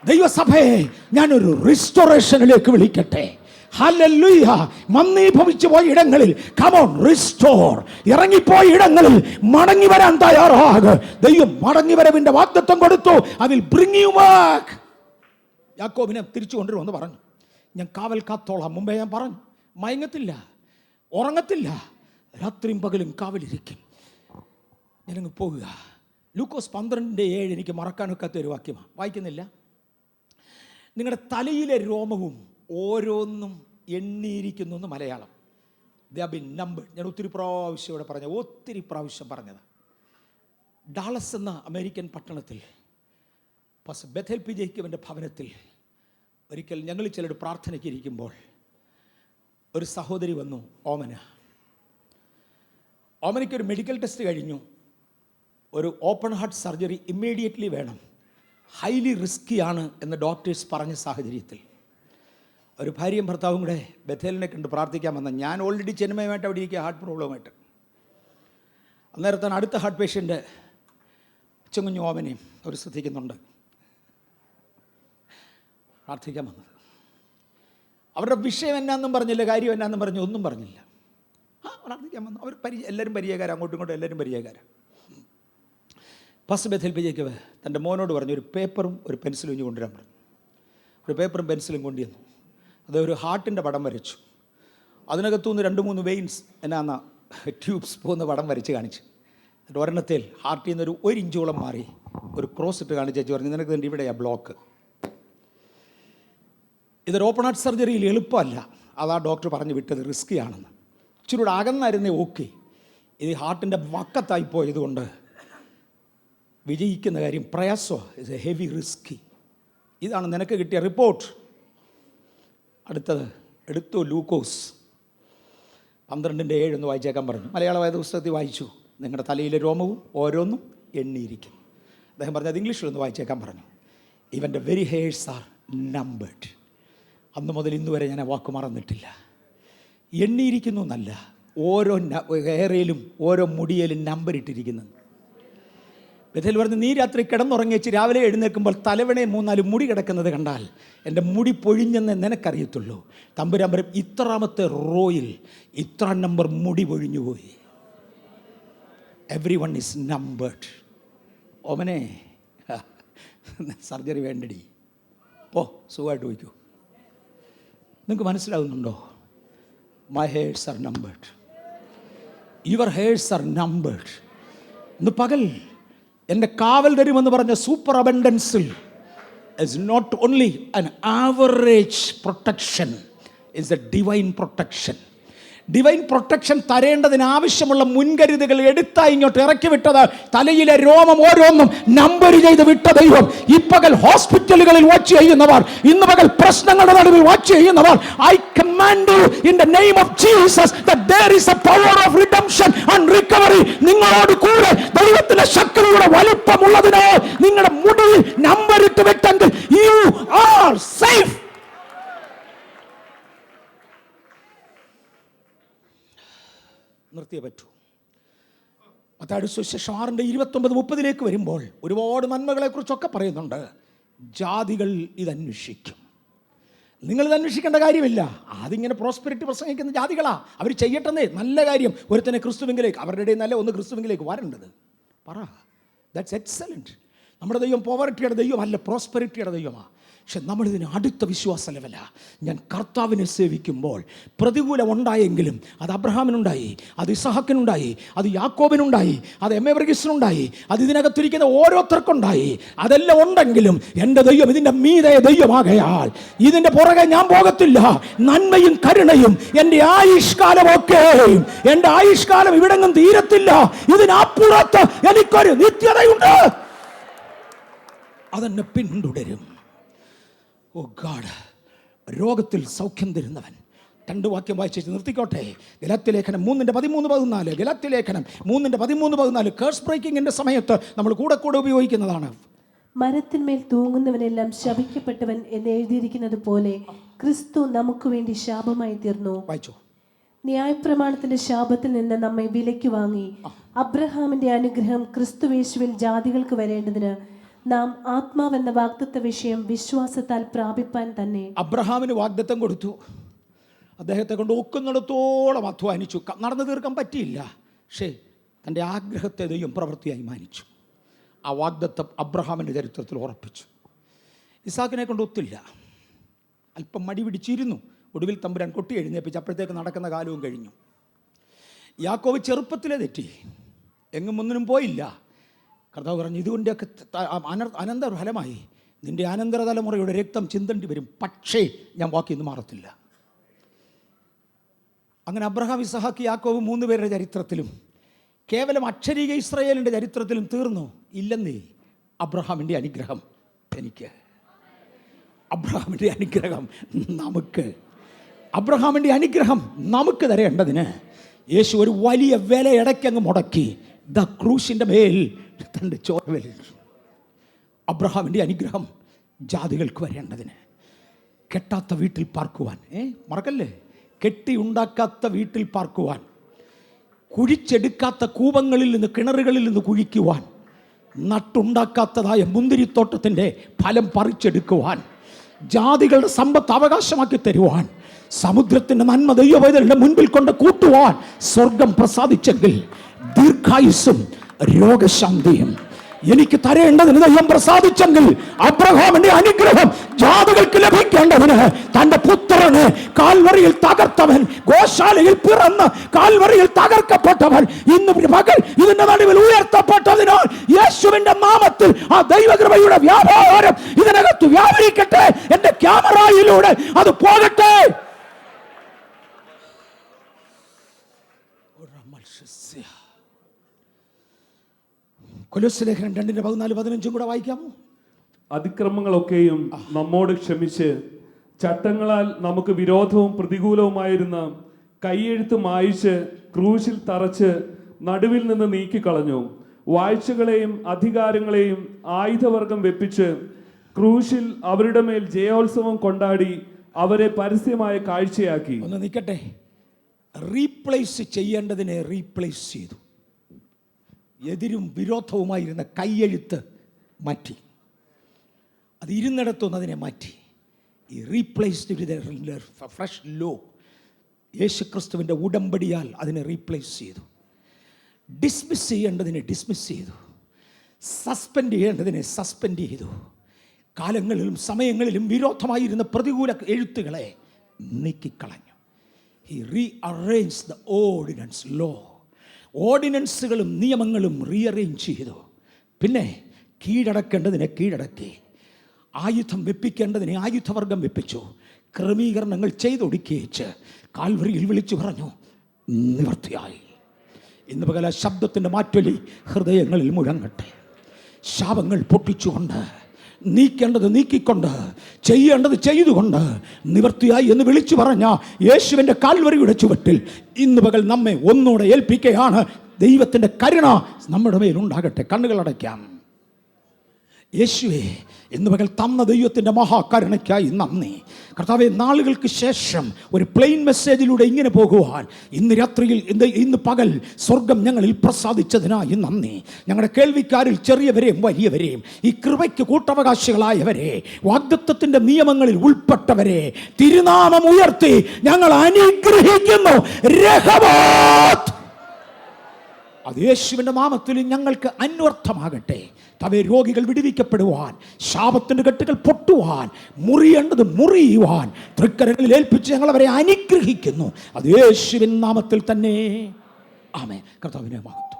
ദൈവസഭയെ ഞാനൊരു റിസ്റ്റോറേഷനിലേക്ക് വിളിക്കട്ടെ. ഹല്ലേലൂയ. മന്ദീഭവിച്ചു പോയ ഇടങ്ങളിൽ കമോൺ റിസ്റ്റോർ. ഇറങ്ങിപ്പോയ ഇടങ്ങളിൽ മടങ്ങി വരാൻ തയ്യാറാക്. ദൈവം മടങ്ങി വരവിന്റെ വാഗ്ദത്തം കൊടുത്തു. I will bring you back. യാക്കോബിനെ തിരിച്ചു കൊണ്ടുവരുമെന്ന് പറഞ്ഞു. ഞാൻ കാവൽ കാത്തോളാം. മുമ്പേ ഞാൻ പറഞ്ഞു, മയങ്ങത്തില്ല, ഉറങ്ങത്തില്ല, രാത്രിയും പകലും കാവലിരിക്കും. ഞാനങ്ങ് പോകുക. ലൂക്കോസ് 12:7 എനിക്ക് മറക്കാനൊക്കാത്ത ഒരു വാക്യമാണ്. വായിക്കുന്നില്ല. നിങ്ങളുടെ തലയിലെ രോമവും ഓരോന്നും എണ്ണിയിരിക്കുന്നു എന്ന് Malayalam. They have been numbered. ഞാൻ ഒത്തിരി പ്രാവശ്യം ഇവിടെ ഒത്തിരി പ്രാവശ്യം പറഞ്ഞത്. ഡാളസ് എന്ന അമേരിക്കൻ പട്ടണത്തിൽ ബെഥേൽ പി ജേക്കബിൻ്റെ ഭവനത്തിൽ ഒരിക്കൽ ഞങ്ങൾ ചിലർ പ്രാർത്ഥനയ്ക്ക് ഇരിക്കുമ്പോൾ ഒരു സഹോദരി വന്നു. ഓമനയ്ക്ക് ഒരു മെഡിക്കൽ ടെസ്റ്റ് കഴിഞ്ഞു. ഒരു ഓപ്പൺ ഹാർട്ട് സർജറി ഇമ്മീഡിയറ്റ്ലി വേണം, ഹൈലി റിസ്ക്കിയാണ് എന്ന് ഡോക്ടേഴ്സ് പറഞ്ഞ സാഹചര്യത്തിൽ ഒരു ഭാര്യയും ഭർത്താവും കൂടെ ബഥേലിനെ കണ്ട് പ്രാർത്ഥിക്കാൻ വന്ന. ഞാൻ ഓൾറെഡി ചെന്നൈയുമായിട്ട് അവിടെ ഇരിക്കുക, ഹാർട്ട് പ്രോബ്ലമായിട്ട്. അന്നേരത്താണ് അടുത്ത ഹാർട്ട് പേഷ്യൻ്റ് ചെങ്ങുഞ്ഞു ഓമനയും അവർ ശ്രദ്ധിക്കുന്നുണ്ട് പ്രാർത്ഥിക്കാൻ വന്നത്. അവരുടെ വിഷയം എന്നാന്നും പറഞ്ഞില്ല, കാര്യം എന്നാന്നും പറഞ്ഞു, ഒന്നും പറഞ്ഞില്ല. പ്രാർത്ഥിക്കാൻ വന്നു. അവർ എല്ലാവരും പരിചയക്കാരാണ്, അങ്ങോട്ടും ഇങ്ങോട്ടും എല്ലാവരും പരിചയക്കാരാണ്. ഫസ്റ്റ് ബഥേൽ പി ജേക്കബ് തൻ്റെ മോനോട് പറഞ്ഞു, ഒരു പേപ്പറും ഒരു പെൻസിലും ഇഞ്ഞ് കൊണ്ടുവരാൻ പറഞ്ഞു. ഒരു പേപ്പറും പെൻസിലും കൊണ്ടുവന്നു. അത് ഒരു ഹാർട്ടിൻ്റെ പടം വരച്ചു. അതിനകത്തുനിന്ന് 2-3 വെയിൻസ് എന്നാ ട്യൂബ്സ് പോകുന്ന പടം വരച്ച് കാണിച്ചു. എന്നിട്ട് ഒരെണ്ണത്തിൽ ഹാർട്ടിൽ നിന്നൊരു 1 ഇഞ്ചോളം മാറി ഒരു ക്രോസ് ഇട്ട് കാണിച്ചു പറഞ്ഞു, നിനക്ക് തന്നെ ഇവിടെയാണ് ബ്ലോക്ക്. ഇതൊരു ഓപ്പൺ ഹാർട്ട് സർജറിയിൽ എളുപ്പമല്ല, അതാ ഡോക്ടർ പറഞ്ഞു വിട്ടത്, റിസ്ക്കിയാണെന്ന്. ഇച്ചിരി കൂടെ അകന്നായിരുന്നേ ഓക്കെ. ഇത് ഹാർട്ടിൻ്റെ വക്കത്തായി പോയതുകൊണ്ട് വിജയിക്കുന്ന കാര്യം പ്രയാസമാണ്. It's A heavy risky. ഇതാണ് നിനക്ക് കിട്ടിയ റിപ്പോർട്ട്. അടുത്തത് എടുത്തു ലൂക്കോസ് 12:7 എന്ന് വായിച്ചേക്കാൻ പറഞ്ഞു. മലയാള വേദപുസ്തകത്തിൽ വായിച്ചു. നിങ്ങളുടെ തലയിലെ രോമവും ഓരോന്നും എണ്ണിയിരിക്കും. അദ്ദേഹം പറഞ്ഞു അത് ഇംഗ്ലീഷിലൊന്ന് വായിച്ചേക്കാൻ പറഞ്ഞു. ഇവൻ്റെ വെരി ഹെയർസ് ആർ നമ്പേർഡ്. അന്ന് മുതൽ ഇന്ന് വരെ ഞാൻ ആ വാക്ക് മറന്നിട്ടില്ല. എണ്ണിയിരിക്കുന്നു എന്നല്ല, ഓരോ ഹെയറിലും ഓരോ മുടിയിലും നമ്പർ ഇട്ടിരിക്കുന്നു. ബഥേൽ പറഞ്ഞു, നീ രാത്രി കിടന്നുറങ്ങിച്ച് രാവിലെ എഴുന്നേൽക്കുമ്പോൾ തലവണയെ 3-4 മുടി കിടക്കുന്നത് കണ്ടാൽ എൻ്റെ മുടി പൊഴിഞ്ഞെന്ന് നിനക്കറിയത്തുള്ളൂ. തമ്പുരാൻ പറയും, ഇത്രാമത്തെ റോയിൽ ഇത്ര നമ്പർ മുടി പൊഴിഞ്ഞുപോയി. Everyone is numbered. ഓമനെ സർജറി വേണ്ടടി, പോ സുഖമായിട്ട് പോയിക്കോ. നിങ്ങൾക്ക് മനസ്സിലാകുന്നുണ്ടോ? My hairs are numbered, your hairs are numbered. ഇന്ന് പകൽ എൻ്റെ കാവൽ തരുമെന്ന് പറഞ്ഞ സൂപ്പർ അബൻഡൻസിൽ is not only an average protection, is a divine protection. Divine protection തരേണ്ടതിന് ആവശ്യമുള്ള മുൻകരുതലുകൾ എടുത്താൽ ഇങ്ങോട്ട് ഇറക്കി വിട്ടത്. തലയിലെ രോമം ഓരോന്നും നമ്പർ ചെയ്ത് വിട്ട ദൈവം. ഈ പകൽ ഹോസ്പിറ്റലുകളിൽ വാച്ച് ചെയ്യുന്നവർ, ഇന്ന് പകൽ പ്രശ്നങ്ങളുടെ നടുവിൽ വാച്ച് ചെയ്യുന്നവർ, I command you in the name of Jesus that there is A power of redemption and recovery. നിങ്ങളോട് കൂടെ ദൈവത്തിന്റെ ശക്തിയുടെ വലുപ്പമുള്ളതിനാൽ നിങ്ങളുടെ മുടിയിൽ നമ്പർ ഇട്ട് വിട്ടെങ്കിൽ യു ആർ സേഫ്. നിർത്തിയേ പറ്റൂ. മത്തായിയുടെ സുവിശേഷം 6:29-30 വരുമ്പോൾ ഒരുപാട് നന്മകളെ കുറിച്ചൊക്കെ പറയുന്നുണ്ട്. ജാതികൾ ഇതന്വേഷിക്കും. നിങ്ങളിത് അന്വേഷിക്കേണ്ട കാര്യമില്ല. അതിങ്ങനെ പ്രോസ്പെരിറ്റി പ്രസംഗിക്കുന്ന ജാതികളാ, അവർ ചെയ്യട്ടെന്നേ. നല്ല കാര്യം, ഒരുത്തനെ ക്രിസ്തുവിലേക്ക്, അവരുടെ ഇടയിൽ നല്ല ഒന്ന് ക്രിസ്തുവിലേക്ക് വരേണ്ടത് പറ. That's excellent. നമ്മുടെ ദൈവം പോവർട്ടിയുടെ ദൈവമല്ല, പ്രോസ്പെരിറ്റിയുടെ ദൈവമാണ്. പക്ഷെ നമ്മളിതിന് അടുത്ത വിശ്വാസ ലെവല. ഞാൻ കർത്താവിനെ സേവിക്കുമ്പോൾ പ്രതികൂലം ഉണ്ടായെങ്കിലും അത് അബ്രഹാമിനുണ്ടായി, അത് ഇസഹാക്കിനുണ്ടായി, അത് യാക്കോബിനുണ്ടായി, അത് എമേവർഗീസിനുണ്ടായി, അത് ഇതിനകത്തിരിക്കുന്ന ഓരോരുത്തർക്കുണ്ടായി. അതെല്ലാം ഉണ്ടെങ്കിലും എൻ്റെ ദൈവം ഇതിൻ്റെ മീതെ ദൈവമാകയാൽ ഇതിൻ്റെ പുറകെ ഞാൻ പോകത്തില്ല. നന്മയും കരുണയും എൻ്റെ ആയുഷ്കാലമൊക്കെയും, എൻ്റെ ആയുഷ്കാലം ഇവിടെങ്ങും തീരത്തില്ല. ഇതിനപ്പുറത്ത് എനിക്കൊരു നിത്യതയുണ്ട്, അതെന്നെ പിന്തുടരും. ഓ ഗാഡ്, രോഗത്തിൽ സൗഖ്യം തരുന്നവൻ. 2 വാക്യം വായിച്ചു നിർത്തിക്കോട്ടെ. ഗലാത്യലേഖനം 3:13-14. ഗലാത്യലേഖനം 3:13-14 കേഴ്സ് ബ്രേക്കിങ്ങിന്റെ സമയത്ത് നമ്മൾ കൂടെ ഉപയോഗിക്കുന്നതാണ്. മരത്തിന്മേൽ തൂങ്ങുന്നവനെല്ലാം ശപിക്കപ്പെട്ടവൻ എന്ന് എഴുതിയിരിക്കുന്നത് പോലെ ക്രിസ്തു നമുക്ക് വേണ്ടി ശാപമായി തീർന്നു. വായിച്ചു. ന്യായപ്രമാണത്തിന്റെ ശാപത്തിൽ നിന്ന് നമ്മെ വിലയ്ക്ക് വാങ്ങി അബ്രഹാമിന്റെ അനുഗ്രഹം ക്രിസ്തുവേശുവിൽ ജാതികൾക്ക് വരേണ്ടതിന് നാം ആത്മാവെന്ന വാഗ്ദത്ത വിഷയം വിശ്വാസത്താൽ പ്രാപിപ്പാൻ തന്നെ. അബ്രഹാമിന് വാഗ്ദത്തം കൊടുത്തു. അദ്ദേഹത്തെ കൊണ്ട് ഒക്കുന്നിടത്തോളം അധ്വാനിച്ചു. നടന്നു തീർക്കാൻ പറ്റിയില്ല. പക്ഷേ തൻ്റെ ആഗ്രഹത്തെ ദൈവം പ്രവൃത്തിയായി മാനിച്ചു. ആ വാഗ്ദത്തം അബ്രഹാമിൻ്റെ ചരിത്രത്തിൽ ഉറപ്പിച്ചു. ഇസാക്കിനെ കൊണ്ട് ഒത്തില്ല. അല്പം മടി പിടിച്ചിരുന്നു. ഒടുവിൽ തമ്പുരാൻ കൊട്ടി എഴുന്നേപ്പിച്ച് അപ്പോഴത്തേക്ക് നടക്കുന്ന കാലവും കഴിഞ്ഞു. യാക്കോബ് ചെറുപ്പത്തിലെ തെറ്റി. എങ്ങും ഒന്നിനും പോയില്ല. കർത്താവ് പറഞ്ഞു, ഇതുകൊണ്ടൊക്കെ അനന്തര ഫലമായി നിന്റെ അനന്തര തലമുറയുടെ രക്തം ചിന്തേണ്ടി വരും, പക്ഷേ ഞാൻ വാക്കിൽ നിന്ന് മാറത്തില്ല. അങ്ങനെ അബ്രഹാം, ഇസഹാക്ക്, യാക്കോബ് 3 പേരുടെ ചരിത്രത്തിലും കേവലം അക്ഷരീക ഇസ്രായേലിൻ്റെ ചരിത്രത്തിലും തീർന്നു ഇല്ലെന്നേ. അബ്രഹാമിൻ്റെ അനുഗ്രഹം എനിക്ക്, അബ്രഹാമിൻ്റെ അനുഗ്രഹം നമുക്ക്, അബ്രഹാമിൻ്റെ അനുഗ്രഹം നമുക്ക് തരേണ്ടതിന് യേശു ഒരു വലിയ വില ഇടയ്ക്കങ്ങ് മുടക്കി ക്രൂശിൻ്റെ മേൽ തൻ്റെ ചോരവിൽ. അബ്രഹാമിൻ്റെ അനുഗ്രഹം ജാതികൾക്ക് വരേണ്ടതിന്, കെട്ടാത്ത വീട്ടിൽ പാർക്കുവാൻ, മറക്കല്ലേ, കെട്ടി ഉണ്ടാക്കാത്ത വീട്ടിൽ പാർക്കുവാൻ, കുഴിച്ചെടുക്കാത്ത കൂപങ്ങളിൽ നിന്ന്, കിണറുകളിൽ നിന്ന് കുഴിക്കുവാൻ, നട്ടുണ്ടാക്കാത്തതായ മുന്തിരിത്തോട്ടത്തിൻ്റെ ഫലം പറിച്ചെടുക്കുവാൻ, ജാതികളുടെ സമ്പത്ത് അവകാശമാക്കി തരുവാൻ, സമുദ്രത്തിൻ്റെ നന്മ ദൈവവൈതലിന്റെ മുൻപിൽ കൊണ്ട് കൂട്ടുവാൻ സ്വർഗം പ്രസാദിച്ചെങ്കിൽ ദീർഘായുസ്സും രോഗശാന്തിയും എനിക്ക് തരേണ്ടതിന് ദൈവം പ്രസാദിച്ചെങ്കിൽ അബ്രഹാമിന്റെ അനുഗ്രഹം ജാതികൾക്ക് ലഭിക്കേണ്ടതിന് തന്റെ പുത്രനെ കാൽവറിയിൽ തകർത്തവൻ, ഗോശാലയിൽ പിറന്ന് കാൽവറിയിൽ തകർക്കപ്പെട്ടവൻ, ഇന്ന് പകൽ ഇതിന്റെ നടുവിൽ ഉയർത്തപ്പെട്ടതിനാൽ യേശുവിന്റെ നാമത്തിൽ ആ ദൈവകൃപയുടെ വ്യാപാരം ഇതിനകത്ത് വ്യാപരിക്കട്ടെ. എന്റെ ക്യാമറയിലൂടെ അത് പോകട്ടെ. കൊലോസ്യലേഖനം 2:14-15 കൂടെ വായിക്കാമോ? അതിക്രമങ്ങളൊക്കെയും നമ്മോട് ക്ഷമിച്ച് ചട്ടങ്ങളാൽ നമുക്ക് വിരോധവും പ്രതികൂലവുമായിരുന്ന കൈയെഴുത്ത് മായിച്ച് ക്രൂശിൽ തറച്ച് നടുവിൽ നിന്ന് നീക്കിക്കളഞ്ഞു. വാഴ്ചകളെയും അധികാരങ്ങളെയും ആയുധവർഗം വെപ്പിച്ച് ക്രൂശിൽ അവരുടെ മേൽ ജയോത്സവം കൊണ്ടാടി അവരെ പരസ്യമായ കാഴ്ചയാക്കി. ഒന്ന് നിൽക്കട്ടെ. റീപ്ലേസ് ചെയ്യേണ്ടതിനെ റീപ്ലേസ് ചെയ്തു. എതിരും വിരോധവുമായിരുന്ന കൈയെഴുത്ത് മാറ്റി, അത് ഇരുന്നിടത്തുനിന്ന് അതിനെ മാറ്റി. ഈ റീപ്ലേസ്ഡ് വിത്ത് ഫ്രഷ് ലോ, യേശുക്രിസ്തുവിൻ്റെ ഉടമ്പടിയാൽ അതിനെ റീപ്ലേസ് ചെയ്തു. ഡിസ്മിസ് ചെയ്യേണ്ടതിനെ ഡിസ്മിസ് ചെയ്തു. സസ്പെൻഡ് ചെയ്യേണ്ടതിനെ സസ്പെൻഡ് ചെയ്തു. കാലങ്ങളിലും സമയങ്ങളിലും വിരോധമായിരുന്ന പ്രതികൂല എഴുത്തുകളെ നീക്കിക്കളഞ്ഞു. He rearrange the ordinance law. ഓർഡിനൻസുകളും നിയമങ്ങളും റീഅറേഞ്ച് ചെയ്തു. പിന്നെ കീഴടക്കേണ്ടതിനെ കീഴടക്കി, ആയുധം വെപ്പിക്കേണ്ടതിനെ ആയുധവർഗം വെപ്പിച്ചു. ക്രമീകരണങ്ങൾ ചെയ്തൊടുക്കിയേച്ച് കാൽവരിയിൽ വിളിച്ചു പറഞ്ഞു, നിവൃത്തിയായി. ഇന്ന് പകല ശബ്ദത്തിൻ്റെ മാറ്റൊലി ഹൃദയങ്ങളിൽ മുഴങ്ങട്ടെ. ശാപങ്ങൾ പൊട്ടിച്ചുകൊണ്ട്, നീക്കേണ്ടത് നീക്കിക്കൊണ്ട്, ചെയ്യേണ്ടത് ചെയ്തുകൊണ്ട് നിവൃത്തിയായി എന്ന് വിളിച്ചു പറഞ്ഞ യേശുവിൻ്റെ കാൽവരിയുടെ ചുവട്ടിൽ ഇന്ന് പകൽ നമ്മെ ഒന്നുകൂടെ ഏൽപ്പിക്കുകയാണ്. ദൈവത്തിൻ്റെ കരുണ നമ്മുടെ മേലുണ്ടാകട്ടെ. കണ്ണുകൾ അടയ്ക്കാം. യേശുവേ, ഇന്ന് പകൽ തന്ന ദൈവത്തിൻ്റെ മഹാകരുണയ്ക്കായി നന്ദി. കർത്താവേ, നാളുകൾക്ക് ശേഷം ഒരു പ്ലെയിൻ മെസ്സേജിലൂടെ ഇങ്ങനെ പോകുവാൻ ഇന്ന് രാത്രിയിൽ ഇന്ന് പകൽ സ്വർഗം ഞങ്ങളിൽ പ്രസാദിച്ചതിനായി നന്ദി. ഞങ്ങളുടെ കേൾവിക്കാരിൽ ചെറിയവരെയും വലിയവരെയും, ഈ കൃപയ്ക്ക് കൂട്ടവകാശികളായവരെ, വാഗ്ദത്തത്തിൻ്റെ നിയമങ്ങളിൽ ഉൾപ്പെട്ടവരെ തിരുനാമം ഉയർത്തി ഞങ്ങൾ അനുഗ്രഹിക്കുന്നു. രഹബോത്ത്, അത് യേശുവിൻ്റെ നാമത്തിൽ ഞങ്ങൾക്ക് അന്വർത്ഥമാകട്ടെ. തവേ, രോഗികൾ വിടുവിക്കപ്പെടുവാൻ, ശാപത്തിൻ്റെ കെട്ടുകൾ പൊട്ടുവാൻ, മുറിയേണ്ടത് മുറിയുവാൻ തൃക്കരങ്ങളിൽ ഏൽപ്പിച്ച് ഞങ്ങൾ അവരെ അനുഗ്രഹിക്കുന്നു. അത് യേശുവിൻ നാമത്തിൽ തന്നെ. ആമേൻ. കർത്താവിനെ മഹത്വം.